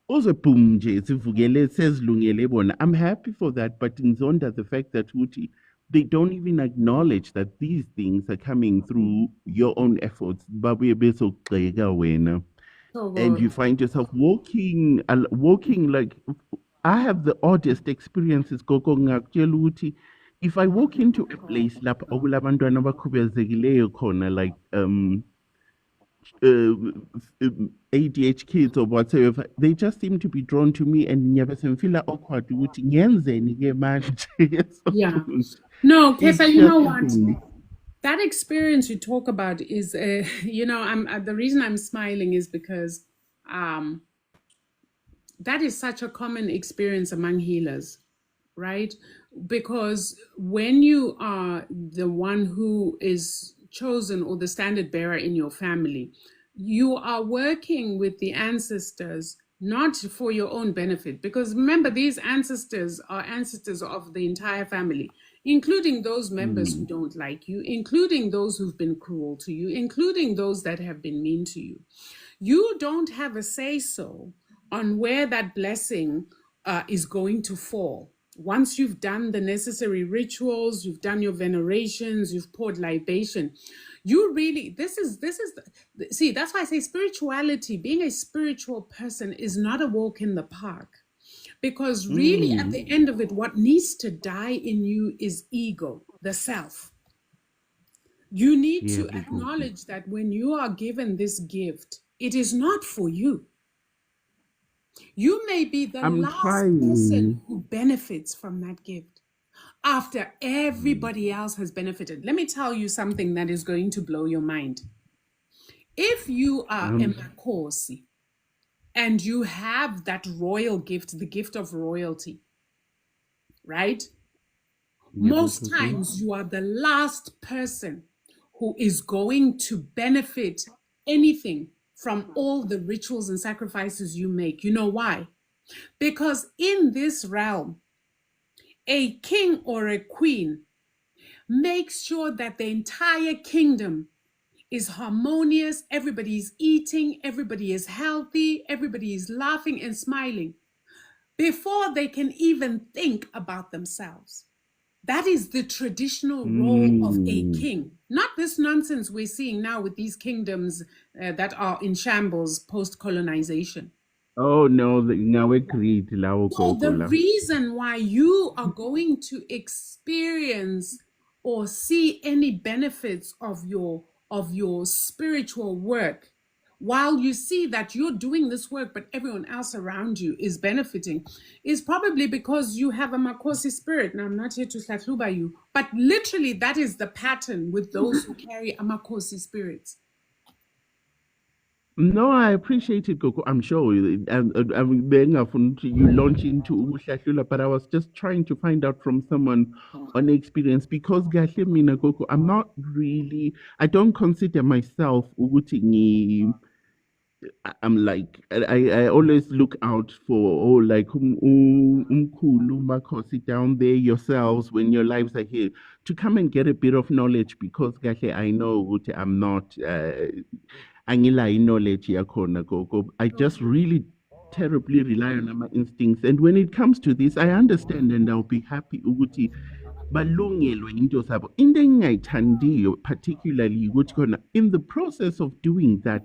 Oze boom nje sivukele sezilungele bona. I'm happy for that, but ngizonda the fact that uthi they don't even acknowledge that these things are coming through your own efforts. Babuye bezokugxeka wena. And you find yourself walking like, I have the oddest experiences. Gogo ngakutshela ukuthi if I walk into a place lapho okulabantwana abakhubazekileyo khona, like ADH kids or whatever, they just seem to be drawn to me, and ngiyabe sengifila awkward ukuthi ngiyenzeni ke manje. Yeah. No, It's Kesa, you know just what? That experience you talk about is, you know, the reason I'm smiling is because that is such a common experience among healers, right? Because when you are the one who is chosen or the standard bearer in your family, you are working with the ancestors not for your own benefit. Because remember, these ancestors are ancestors of the entire family, including those members who don't like you, including those who've been cruel to you, including those that have been mean to you. You don't have a say-so on where that blessing is going to fall. Once you've done the necessary rituals, you've done your venerations, you've poured libation, you really, see, that's why I say spirituality, being a spiritual person is not a walk in the park. Because really, at the end of it, what needs to die in you is ego, the self. You need to acknowledge that when you are given this gift, it is not for you. You may be the last person who benefits from that gift after everybody else has benefited. Let me tell you something that is going to blow your mind. If you are a Makosi and you have that royal gift, the gift of royalty, right? Most times you are the last person who is going to benefit anything from all the rituals and sacrifices you make. You know why? Because in this realm, a king or a queen makes sure that the entire kingdom is harmonious, everybody is eating, everybody is healthy, everybody is laughing and smiling before they can even think about themselves. That is the traditional role of a king. Not this nonsense we're seeing now with these kingdoms that are in shambles post-colonization. Oh no, now we create lawo So the gogo la. reason why you are going to experience or see any benefits of your spiritual work, while you see that you're doing this work, but everyone else around you is benefiting, is probably because you have a Makosi spirit. Now, I'm not here to slatluba you, but literally that is the pattern with those who carry a Makosi spirit. No, I appreciate it, Gogo. I'm sure you launch into Uhlahlula, but I was just trying to find out from someone on experience, because Gahle mina Gogo, I'm not really, I don't consider myself ukuthi I'm like, I always look out for like umkhulu makhosi down there, yourselves, when your lives are here, to come and get a bit of knowledge, because Gahle, I know ukuthi I'm not angila knowledge yakhona Gogo. I just really terribly rely on my instincts, and when it comes to this, I understand, and I'll be happy ukuthi balungelwe into zabo. Into engingayithandiyo particularly ukuthi khona in the process of doing that,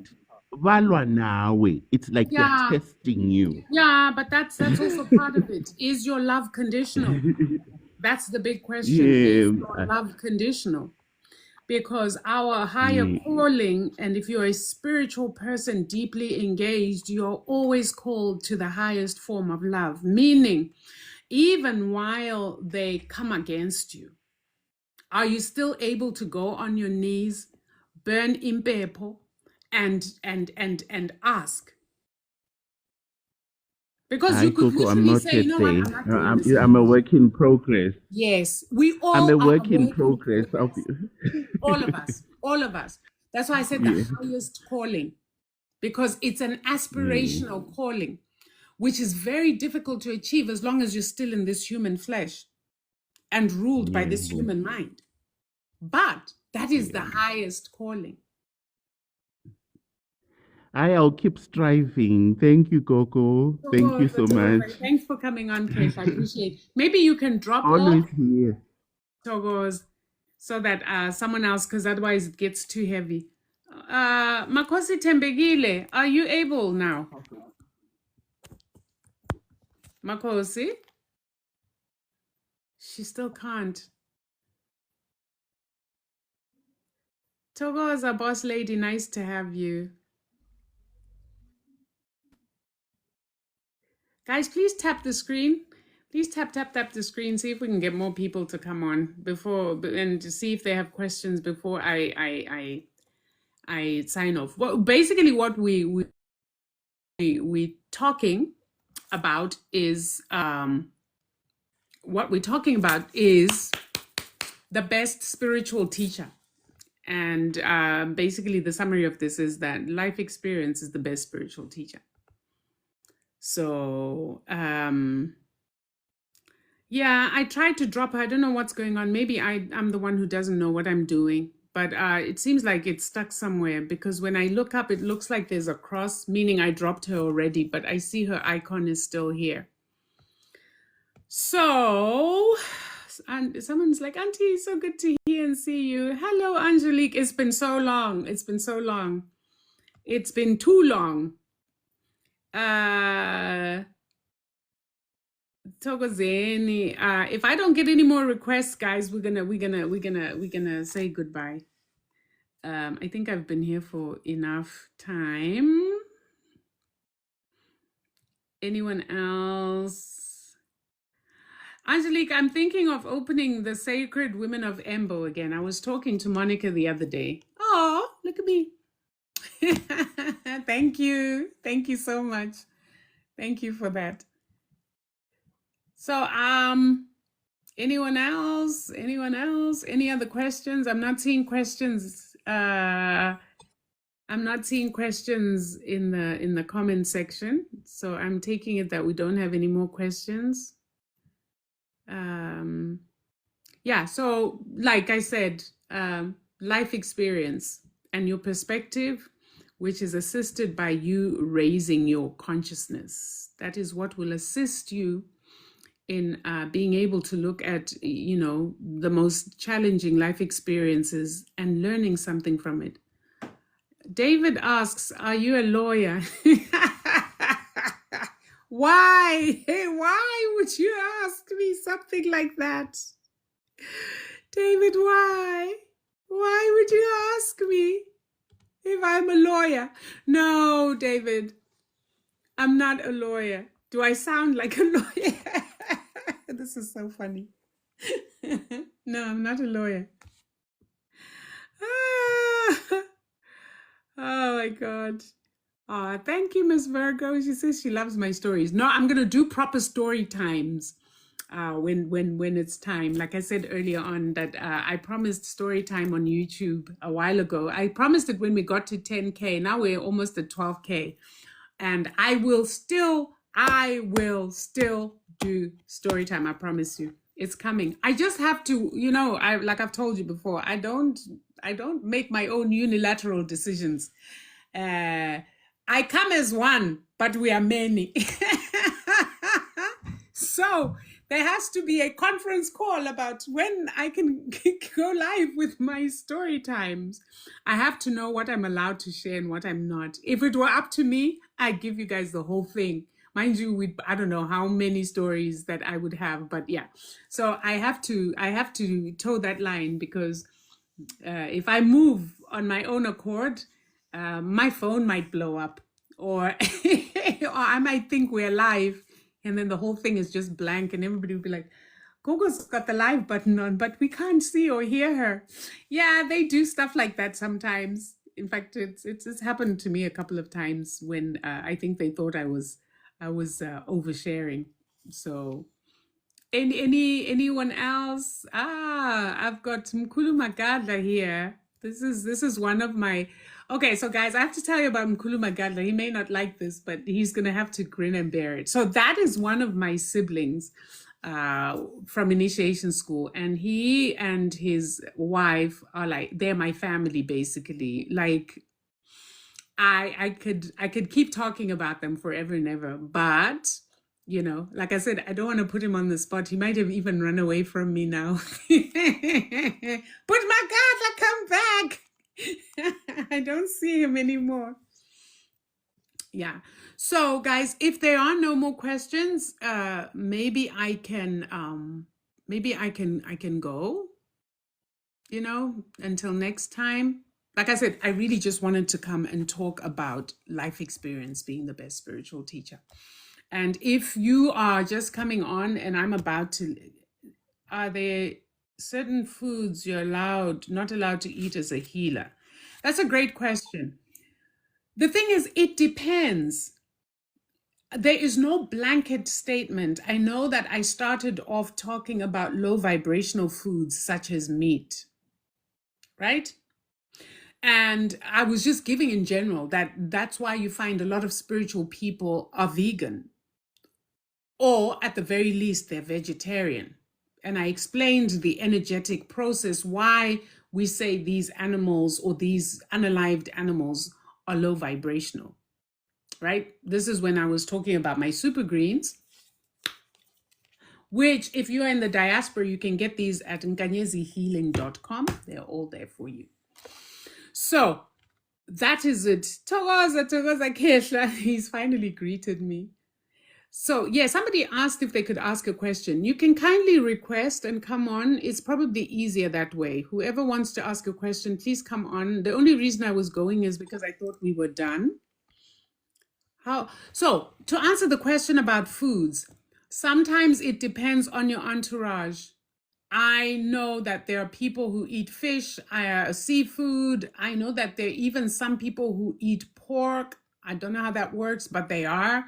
balwa nawe. It's like Yeah. they're testing you. Yeah, but that's also part of it. Is your love conditional? That's the big question. Is your love conditional? Because our higher calling, and if you're a spiritual person deeply engaged, you're always called to the highest form of love. Meaning, even while they come against you, are you still able to go on your knees, burn impepo, and ask? Because you could Gogo, I'm literally not say, you yet know what, there. I'm not doing this. I'm a work in progress. Yes, we all I'm a are work in progress. all of us. That's why I said the highest calling, because it's an aspirational calling, which is very difficult to achieve as long as you're still in this human flesh. and ruled by this Yebo. human mind. But that is the Yeah. highest calling. I'll keep striving. Thank you, Coco. Thank you so much. Thanks for coming on, Kesh. I appreciate it. Maybe you can drop off Always here. Togos so that someone else, because otherwise it gets too heavy. Makosi Tembegile, are you able now? Makosi? She still can't. Togos, our boss lady, nice to have you. Guys, please tap the screen. Please tap the screen. See if we can get more people to come on and to see if they have questions before I sign off. Well, basically, what we talking about is what we're talking about is the best spiritual teacher. And basically, the summary of this is that life experience is the best spiritual teacher. So, yeah, I tried to drop her. I don't know what's going on. Maybe I'm the one who doesn't know what I'm doing. But it seems like it's stuck somewhere because when I look up, it looks like there's a cross, meaning I dropped her already, but I see her icon is still here. So, and someone's like, Auntie, so good to hear and see you. Hello, Angelique. It's been so long. It's been so long. It's been too long. Thokozeni. If I don't get any more requests, guys, we're gonna say goodbye. I think I've been here for enough time. Anyone else? Angelique, I'm thinking of opening the Sacred Women of Embo again. I was talking to Monica the other day. Oh, look at me. Thank you. Thank you so much. Thank you for that. So, anyone else? Anyone else? Any other questions? I'm not seeing questions. I'm not seeing questions in the comment section. So I'm taking it that we don't have any more questions. Yeah, so like I said, life experience and your perspective, which is assisted by you raising your consciousness. That is what will assist you in being able to look at, the most challenging life experiences and learning something from it. David asks, are you a lawyer? Why? Hey, why would you ask me something like that? David, why? Why would you ask me if I'm a lawyer? No, David, I'm not a lawyer. Do I sound like a lawyer? This is so funny. No, I'm not a lawyer. Oh my God. Thank you, Miss Virgo. She says she loves my stories. No, I'm gonna do proper story times when it's time. Like I said earlier on, that I promised story time on YouTube a while ago. I promised it when we got to 10K. Now we're almost at 12K, and I will still do story time. I promise you, it's coming. I just have to, like I've told you before, I don't make my own unilateral decisions. I come as one, but we are many. So there has to be a conference call about when I can go live with my story times. I have to know what I'm allowed to share and what I'm not. If it were up to me, I'd give you guys the whole thing. Mind you, I don't know how many stories that I would have, but yeah. So I have to toe that line, because if I move on my own accord, my phone might blow up, or or I might think we're live, and then the whole thing is just blank, and everybody will be like, Gogo's got the live button on, but we can't see or hear her. Yeah, they do stuff like that sometimes. In fact, it's happened to me a couple of times when I think they thought I was oversharing. So anyone else? I've got Mkulu Magadla here. This is one of my... Okay, so guys, I have to tell you about Mkulu Magadla. He may not like this, but he's gonna have to grin and bear it. So that is one of my siblings. from initiation school, and he and his wife are like, they're my family basically. Like I could keep talking about them forever and ever, but you know, like I said, I don't want to put him on the spot. He might have even run away from me now. But my God, I come back. I don't see him anymore. Yeah. So guys, if there are no more questions, maybe I can go, you know, until next time. Like I said, I really just wanted to come and talk about life experience being the best spiritual teacher. And if you are just coming on and I'm about to, are there certain foods you're not allowed to eat as a healer? That's a great question. The thing is, it depends. There is no blanket statement. I know that I started off talking about low vibrational foods such as meat, right? And I was just giving in general that's why you find a lot of spiritual people are vegan, or at the very least, they're vegetarian. And I explained the energetic process, why we say these animals or these unalived animals are low vibrational, right? This is when I was talking about my super greens, which if you are in the diaspora, you can get these at nkanyezihealing.com. They're all there for you. So that is it. Thokoza Kehla. He's finally greeted me. So yeah, somebody asked if they could ask a question. You can kindly request and come on. It's probably easier that way. Whoever wants to ask a question, please come on. The only reason I was going is because I thought we were done. So to answer the question about foods, sometimes it depends on your entourage. I know that there are people who eat fish, seafood. I know that there are even some people who eat pork. I don't know how that works, but they are.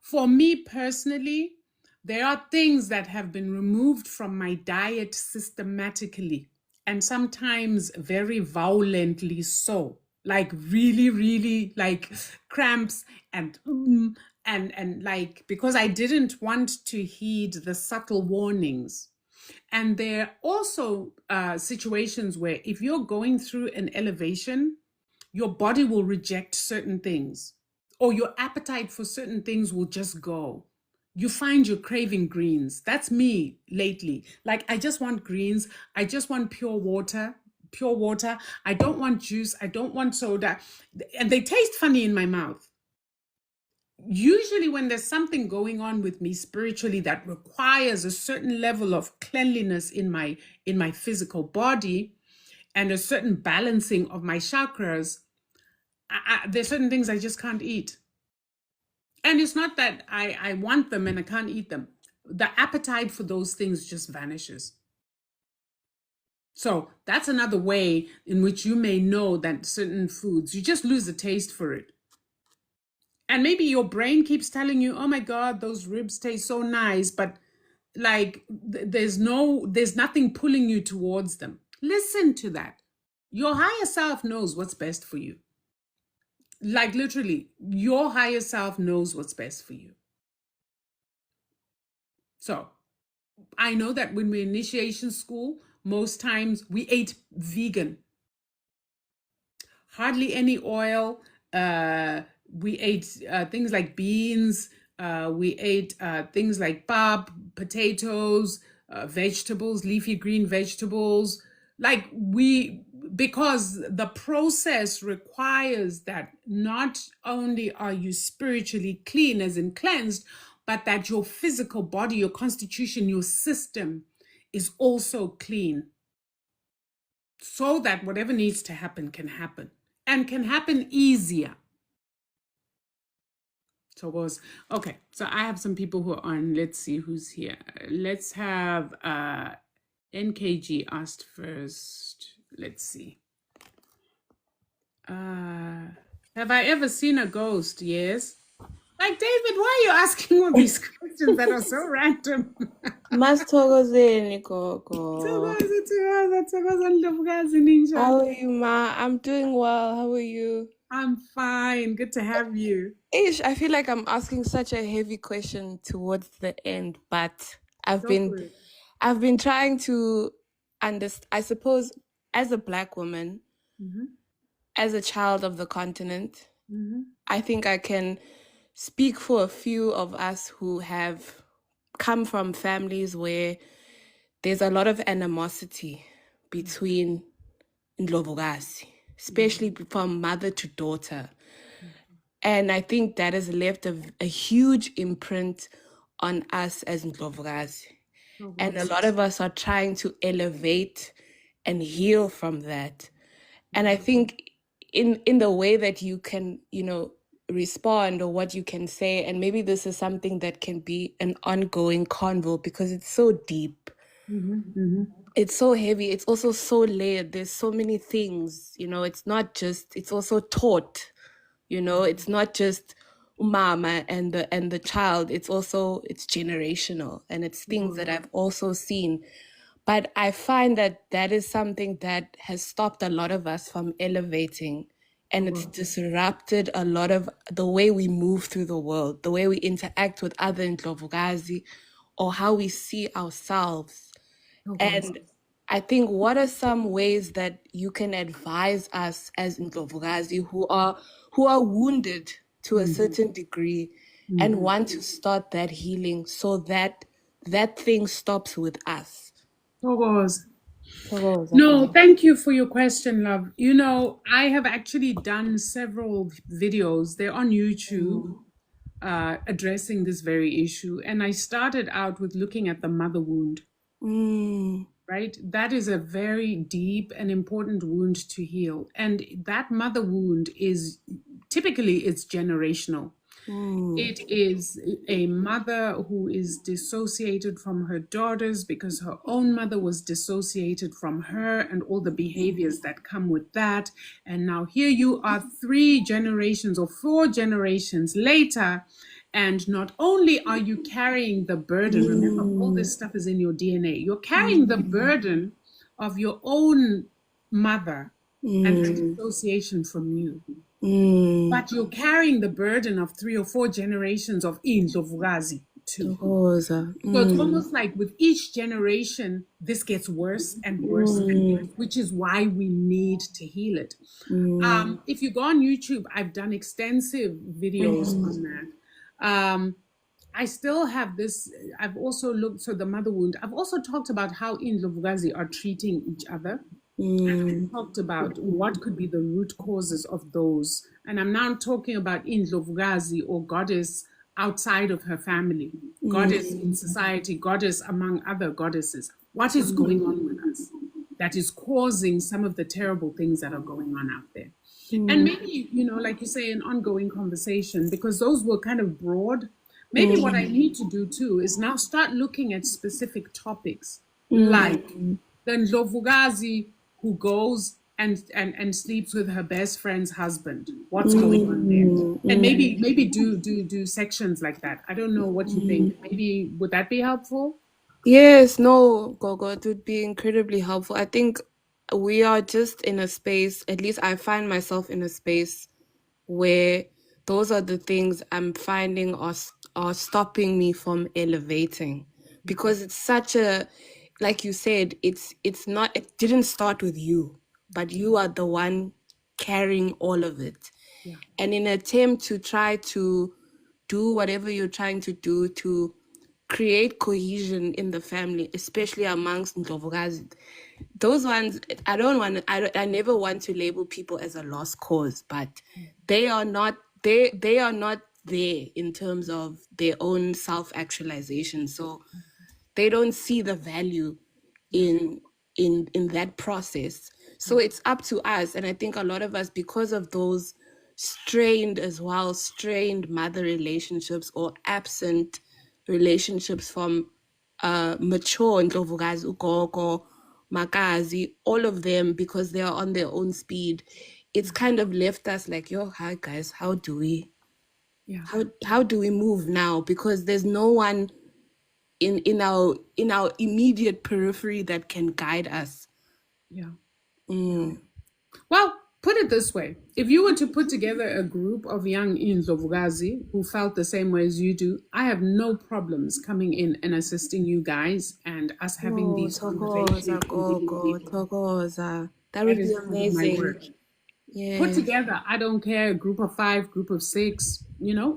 For me personally, there are things that have been removed from my diet systematically, and sometimes very violently so. Like really, really like cramps and like, because I didn't want to heed the subtle warnings. And there are also situations where if you're going through an elevation, your body will reject certain things, or your appetite for certain things will just go. You find you're craving greens. That's me lately. Like, I just want greens. I just want pure water. I don't want juice. I don't want soda. And they taste funny in my mouth. Usually when there's something going on with me spiritually that requires a certain level of cleanliness in my physical body and a certain balancing of my chakras, there's certain things I just can't eat. And it's not that I want them and I can't eat them. The appetite for those things just vanishes. So that's another way in which you may know that certain foods, you just lose the taste for it. And maybe your brain keeps telling you, oh my God, those ribs taste so nice, but like there's nothing pulling you towards them. Listen to that. Your higher self knows what's best for you. Like literally, your higher self knows what's best for you. So I know that when we're in initiation school, most times we ate vegan. Hardly any oil. We ate things like beans. We ate things like pap, potatoes, vegetables, leafy green vegetables. Like because the process requires that not only are you spiritually clean, as in cleansed, but that your physical body, your constitution, your system is also clean, so that whatever needs to happen can happen, and can happen easier. So okay, so I have some people who are on. Let's see who's here. Let's have NKG asked first. Let's see. Have I ever seen a ghost? Yes. Like, David, why are you asking all these questions that are so random? Masithokozeni gogo. Thokoza, Ndlovukazi, ninjani? How are you, ma? I'm doing well. How are you? I'm fine. Good to have you. Ish, I feel like I'm asking such a heavy question towards the end, but I've Go been for it. I've been trying to understand, I suppose, as a Black woman, Mm-hmm. as a child of the continent, Mm-hmm. I think I can speak for a few of us who have come from families where there's a lot of animosity between Ndlovukazi, especially from mother to daughter. And I think that has left a huge imprint on us as Ndlovukazi. And a lot of us are trying to elevate and heal from that. And I think in the way that you can, respond or what you can say, and maybe this is something that can be an ongoing convo because it's so deep. Mm-hmm. Mm-hmm. It's so heavy. It's also so layered. There's so many things, it's not just, it's also taught, it's not just mama and the child. It's generational, and it's things that I've also seen. But I find that is something that has stopped a lot of us from elevating, and it's disrupted a lot of the way we move through the world, the way we interact with other Ndlovukazi, or how we see ourselves. And I think, what are some ways that you can advise us as Ndlovukazi who are wounded to a certain degree and want to start that healing so that that thing stops with us? No, thank you for your question, love. I have actually done several videos. They're on YouTube, addressing this very issue. And I started out with looking at the mother wound, right? That is a very deep and important wound to heal. And that mother wound is typically it's generational. It is a mother who is dissociated from her daughters because her own mother was dissociated from her and all the behaviors that come with that. And now here you are 3 generations or 4 generations later, and not only are you carrying the burden, remember all this stuff is in your DNA, you're carrying the burden of your own mother and her dissociation from you. But you're carrying the burden of 3 or 4 generations of Indlovukazi too. So it's almost like with each generation, this gets worse and worse and worse, which is why we need to heal it. If you go on YouTube, I've done extensive videos on that. I still have this. I've also looked, so the mother wound. I've also talked about how Indlovukazi are treating each other. And I talked about what could be the root causes of those. And I'm now talking about Indlovukazi, or goddess outside of her family, goddess in society, goddess among other goddesses. What is going on with us that is causing some of the terrible things that are going on out there? And maybe, like you say, an ongoing conversation, because those were kind of broad. Maybe what I need to do too is now start looking at specific topics, like the Ndlovukazi who goes and sleeps with her best friend's husband. What's going on there? And maybe do sections like that. I don't know what you think. Maybe would that be helpful? Yes, no, Gogo, it would be incredibly helpful. I think we are just in a space, at least I find myself in a space where those are the things I'm finding are stopping me from elevating, because it's such a, like you said, it didn't start with you, but you are the one carrying all of it. And in an attempt to try to do whatever you're trying to do to create cohesion in the family, especially amongst Ndlovukazi, those ones, I never want to label people as a lost cause, but they are not there in terms of their own self-actualization. So they don't see the value in that process. So it's up to us. And I think a lot of us, because of those strained mother relationships or absent relationships from mature Ndlovukazi, ugogo, makazi, all of them, because they are on their own speed, it's kind of left us like, yo, hi guys, how do we move now? Because there's no one in our immediate periphery that can guide us. Well, Put it this way. If you were to put together a group of young Indlovukazi who felt the same way as you do, I have no problems coming in and assisting you guys and us having Oh, these conversations. Togoza, and giving Gogo, people. Togoza. That That would is be part of my work. amazing. Put Yes. together, I don't care, a group of 5, group of 6,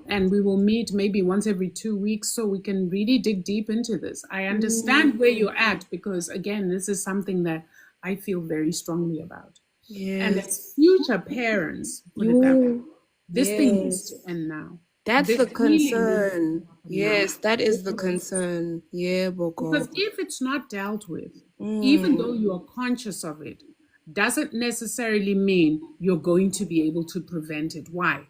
and we will meet maybe once every 2 weeks so we can really dig deep into this. I understand where you're at because, again, this is something that I feel very strongly about. And Yes. as future parents, put it that way, You. this thing needs Yes. to end now. That's This the healing needs to concern. end now. Yes, that is the concern. Yeah, Because Boko. if it's not dealt with, even though you are conscious of it, doesn't necessarily mean you're going to be able to prevent it. Why?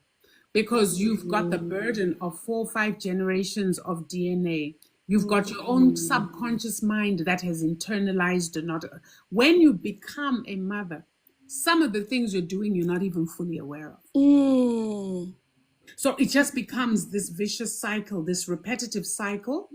Because you've got the burden of 4 or 5 generations of DNA. You've got your own subconscious mind that has internalized or not. When you become a mother, some of the things you're doing, you're not even fully aware of. Mm. So it just becomes this vicious cycle, this repetitive cycle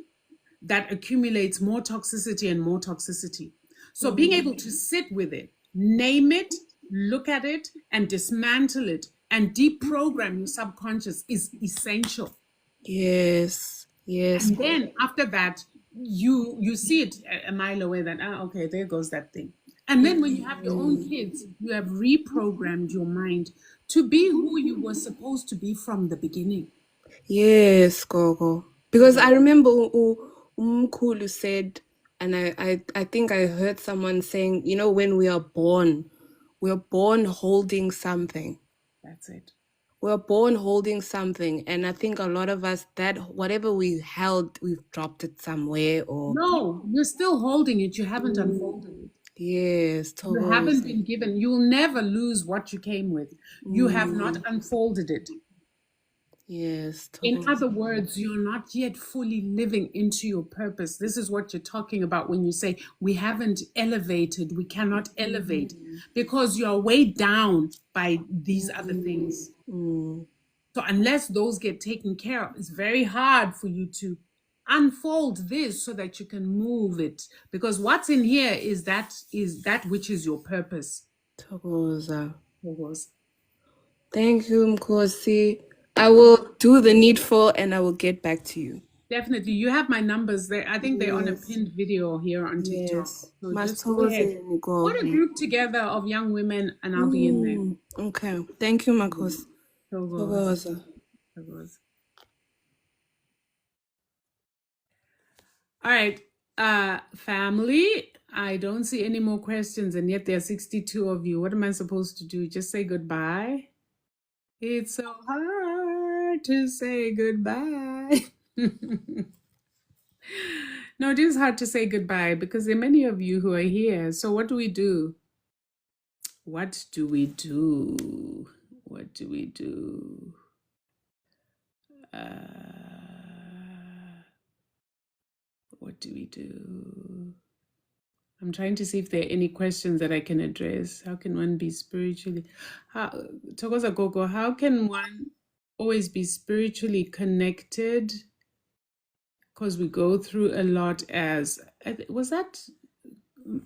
that accumulates more toxicity and more toxicity. So being able to sit with it, name it, look at it, and dismantle it and deprogram your subconscious is essential. Yes. Yes. And then after that, you see it a mile away that, okay, there goes that thing. And then when you have your own kids, you have reprogrammed your mind to be who you were supposed to be from the beginning. Yes, Gogo. Because I remember Umkulu said, and I think I heard someone saying, when we are born holding something. That's it. We're born holding something. And I think a lot of us, that whatever we held, we've dropped it somewhere or... No, you're still holding it. You haven't unfolded it. Yes, You haven't been given. You'll never lose what you came with. You have not unfolded it. Yes. In other words, you're not yet fully living into your purpose. This is what you're talking about when you say we haven't elevated, we cannot elevate, because you're weighed down by these other things. So unless those get taken care of, it's very hard for you to unfold this so that you can move it. Because what's in here is that which is your purpose. Thokoza. Thank you, Mkosi. I will do the needful and I will get back to you. Definitely. You have my numbers there. I think they're on a pinned video here on TikTok. Yes. So just go ahead. Put a group together of young women and I'll be in there. Okay. Thank you, Makos. Thokoza. All right. Family, I don't see any more questions and yet there are 62 of you. What am I supposed to do? Just say goodbye? It's so hard to say goodbye. No, it is hard to say goodbye because there are many of you who are here. So what do we do? What do we do? What do we do? What do we do? I'm trying to see if there are any questions that I can address. How can one be spiritually? Thokoza Gogo, how can one always be spiritually connected? Because we go through a lot as... Was that...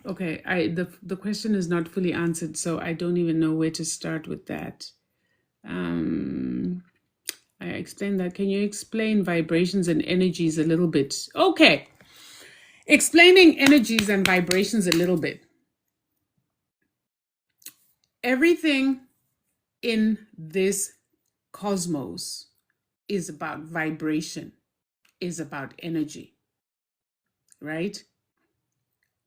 Okay, the question is not fully answered, so I don't even know where to start with that. I explained that. Can you explain vibrations and energies a little bit? Okay. Explaining energies and vibrations a little bit. Everything in this cosmos is about vibration, is about energy, right?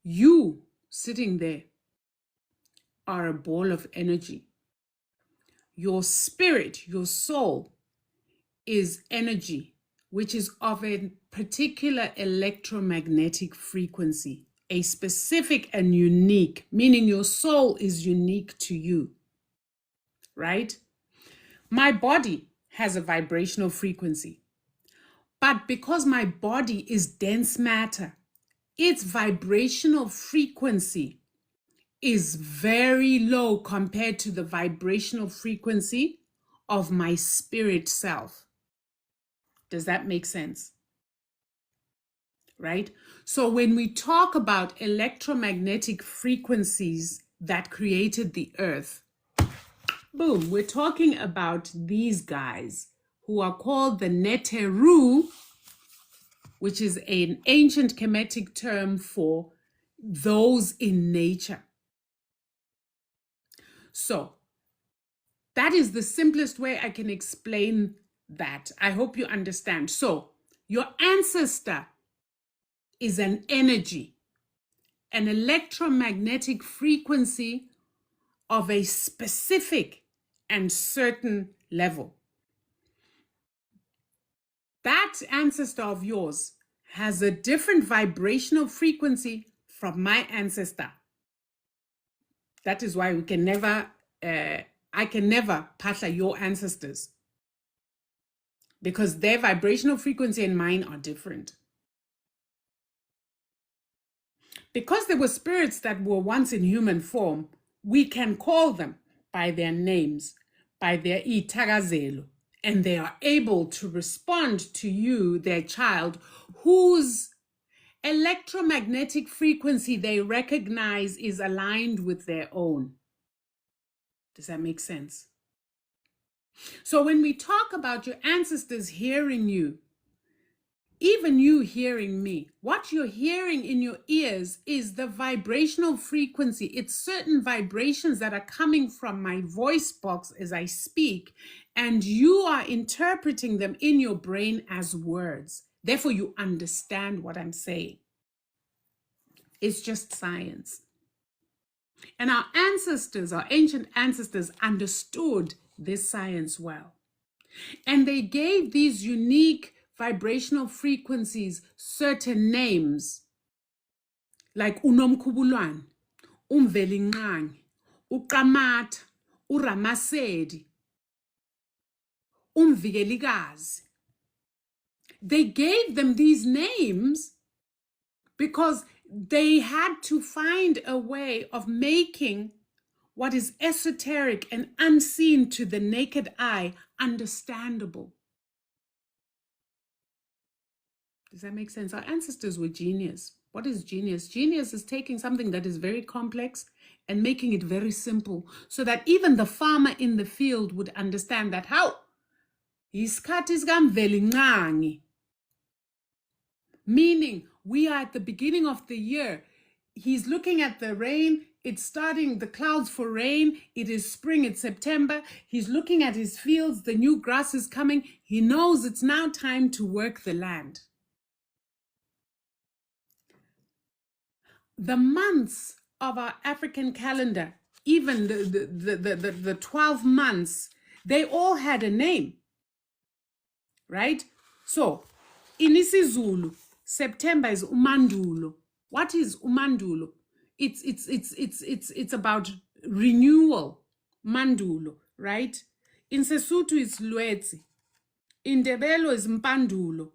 You sitting there are a ball of energy. Your spirit, your soul is energy, which is of a particular electromagnetic frequency, a specific and unique, meaning your soul is unique to you, right? My body has a vibrational frequency, but because my body is dense matter, its vibrational frequency is very low compared to the vibrational frequency of my spirit self. Does that make sense? Right? So when we talk about electromagnetic frequencies that created the earth, boom, we're talking about these guys who are called the Neteru, which is an ancient Kemetic term for those in nature. So that is the simplest way I can explain that. I hope you understand. So your ancestor is an energy, an electromagnetic frequency of a specific and certain level. That ancestor of yours has a different vibrational frequency from my ancestor. That is why we can never, I can never phahla your ancestors, because their vibrational frequency and mine are different. Because there were spirits that were once in human form, we can call them by their names, by their itakazelo, and they are able to respond to you, their child, whose electromagnetic frequency they recognize is aligned with their own. Does that make sense? So when we talk about your ancestors hearing you, even you hearing me, what you're hearing in your ears is the vibrational frequency. It's certain vibrations that are coming from my voice box as I speak, and you are interpreting them in your brain as words. Therefore, you understand what I'm saying. It's just science. And our ancestors, our ancient ancestors, understood this science well. And they gave these unique vibrational frequencies certain names, like uNomkhubulwane, uMvelinqangi, uQamatha, uRamasedi, uMvikelikazi. They gave them these names because they had to find a way of making what is esoteric and unseen to the naked eye understandable. Does that make sense? Our ancestors were genius. What is genius? Genius is taking something that is very complex and making it very simple so that even the farmer in the field would understand that how isikhathi sikaMvelinqangi, meaning we are at the beginning of the year. He's looking at the rain. It's starting, the clouds for rain. It is spring, it's September. He's looking at his fields. The new grass is coming. He knows it's now time to work the land. The months of our African calendar, even the 12 months, they all had a name, right? So, in isiZulu, September is uMandulo. What is uMandulo? It's about renewal, Mandulo, right? In Sesotho it's Lwetse. In Ndebele is Mpandulo.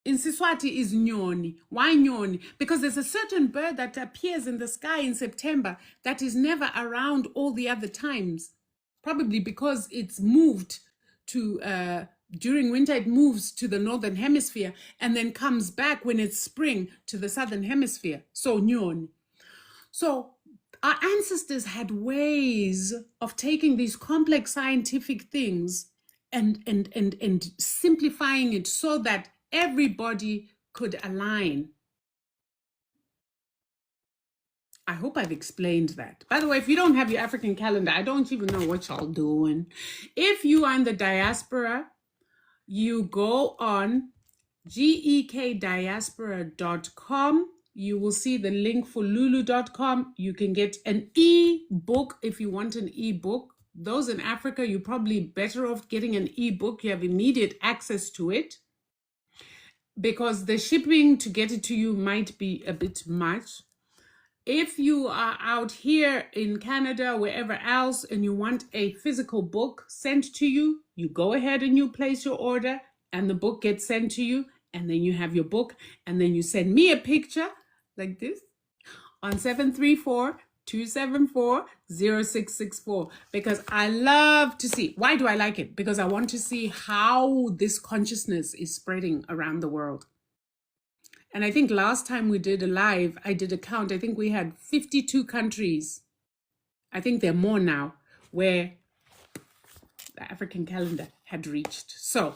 In Siswati is Nyoni. Why Nyoni? Because there's a certain bird that appears in the sky in September that is never around all the other times. Probably because it's moved to, during winter it moves to the northern hemisphere and then comes back when it's spring to the southern hemisphere. So Nyoni. So our ancestors had ways of taking these complex scientific things and simplifying it so that everybody could align. I hope I've explained that. By the way, if you don't have your African calendar, I don't even know what y'all doing. If you are in the diaspora, you go on gekdiaspora.com. You will see the link for lulu.com. You can get an e-book if you want an e-book. Those in Africa, you're probably better off getting an e-book. You have immediate access to it, because the shipping to get it to you might be a bit much. If you are out here in Canada, wherever else, and you want a physical book sent to you, you go ahead and you place your order and the book gets sent to you, and then you have your book, and then you send me a picture like this on 734-274-0664, because I love to see. Why do I like it? Because I want to see how this consciousness is spreading around the world. And I think last time we did a live, I did a count. I think we had 52 countries. I think there are more now, where the African calendar had reached. So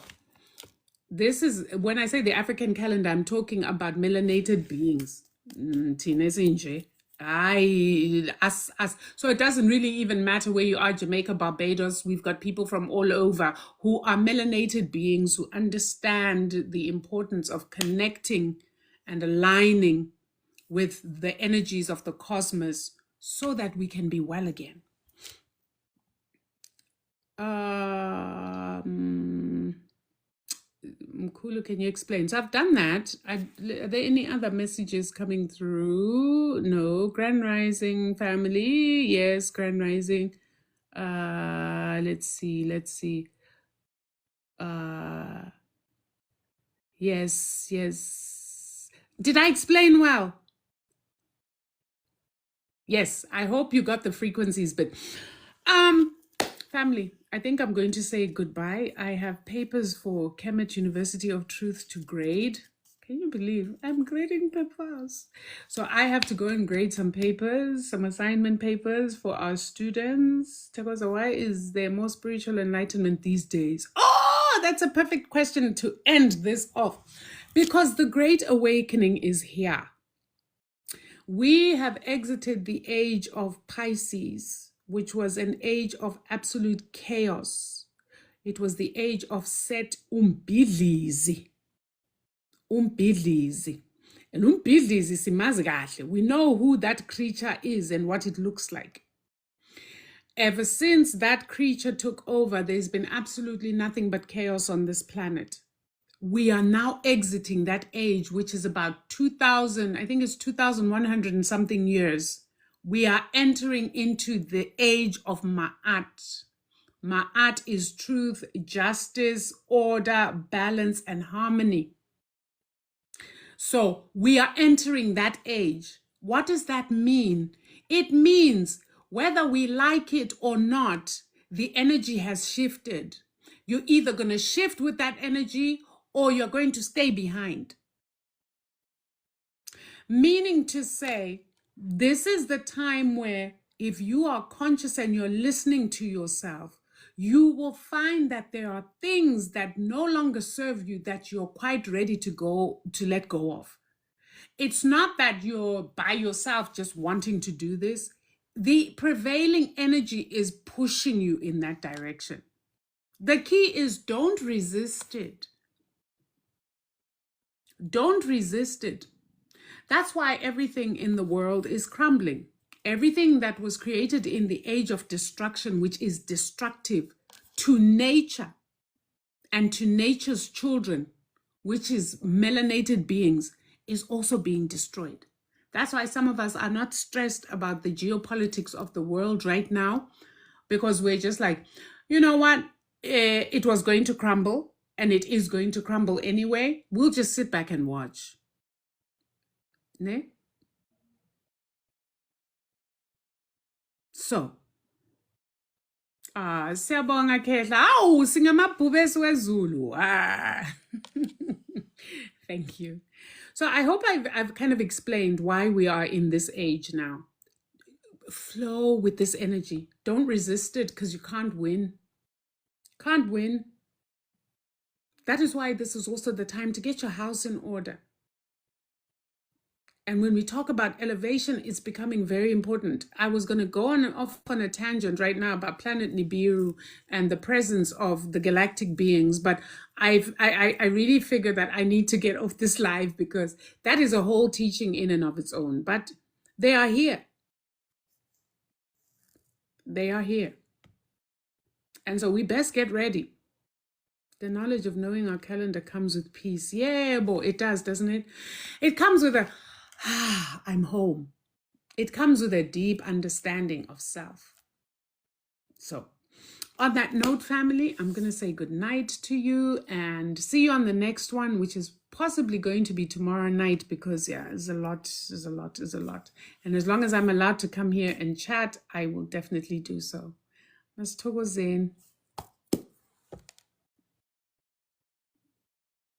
this is, when I say the African calendar, I'm talking about melanated beings. Thina esinje. Us. So it doesn't really even matter where you are, Jamaica, Barbados. We've got people from all over who are melanated beings who understand the importance of connecting and aligning with the energies of the cosmos so that we can be well again. Mkhulu, can you explain? So I've done that. Are there any other messages coming through? No. Grand Rising family. Yes, Grand Rising. Let's see. Yes. Did I explain well? Yes, I hope you got the frequencies, but family, I think I'm going to say goodbye. I have papers for Kemet University of Truth to grade. Can you believe I'm grading papers? So I have to go and grade some papers, some assignment papers for our students. Takoza, why is there more spiritual enlightenment these days? Oh, that's a perfect question to end this off. Because the Great Awakening is here. We have exited the age of Pisces, which was an age of absolute chaos. It was the age of Set Umbidlizi. Umbidlizi. And Umbidlizi simazi kahle. We know who that creature is and what it looks like. Ever since that creature took over, there's been absolutely nothing but chaos on this planet. We are now exiting that age, which is about 2000, I think it's 2100 and something years. We are entering into the age of Ma'at. Ma'at is truth, justice, order, balance, and harmony. So we are entering that age. What does that mean? It means whether we like it or not, the energy has shifted. You're either going to shift with that energy or you're going to stay behind. Meaning to say, this is the time where if you are conscious and you're listening to yourself, you will find that there are things that no longer serve you that you're quite ready to let go of. It's not that you're by yourself just wanting to do this. The prevailing energy is pushing you in that direction. The key is don't resist it. Don't resist it. That's why everything in the world is crumbling. Everything that was created in the age of destruction, which is destructive to nature and to nature's children, which is melanated beings, is also being destroyed. That's why some of us are not stressed about the geopolitics of the world right now, because we're just like, you know what? It was going to crumble. And it is going to crumble anyway. We'll just sit back and watch. Ne? So, siyabonga Khehla. Awu, singamabhubesi wezulu. Thank you. So I hope I've kind of explained why we are in this age now. Flow with this energy. Don't resist it because you can't win. Can't win. That is why this is also the time to get your house in order. And when we talk about elevation, it's becoming very important. I was going to go off on a tangent right now about planet Nibiru and the presence of the galactic beings, but I really figure that I need to get off this live because that is a whole teaching in and of its own. But they are here. They are here. And so we best get ready. The knowledge of knowing our calendar comes with peace. Yeah, boy, it does, doesn't it? It comes with a, I'm home. It comes with a deep understanding of self. So, on that note, family, I'm going to say good night to you and see you on the next one, which is possibly going to be tomorrow night because, yeah, there's a lot. And as long as I'm allowed to come here and chat, I will definitely do so. Masithokozeni.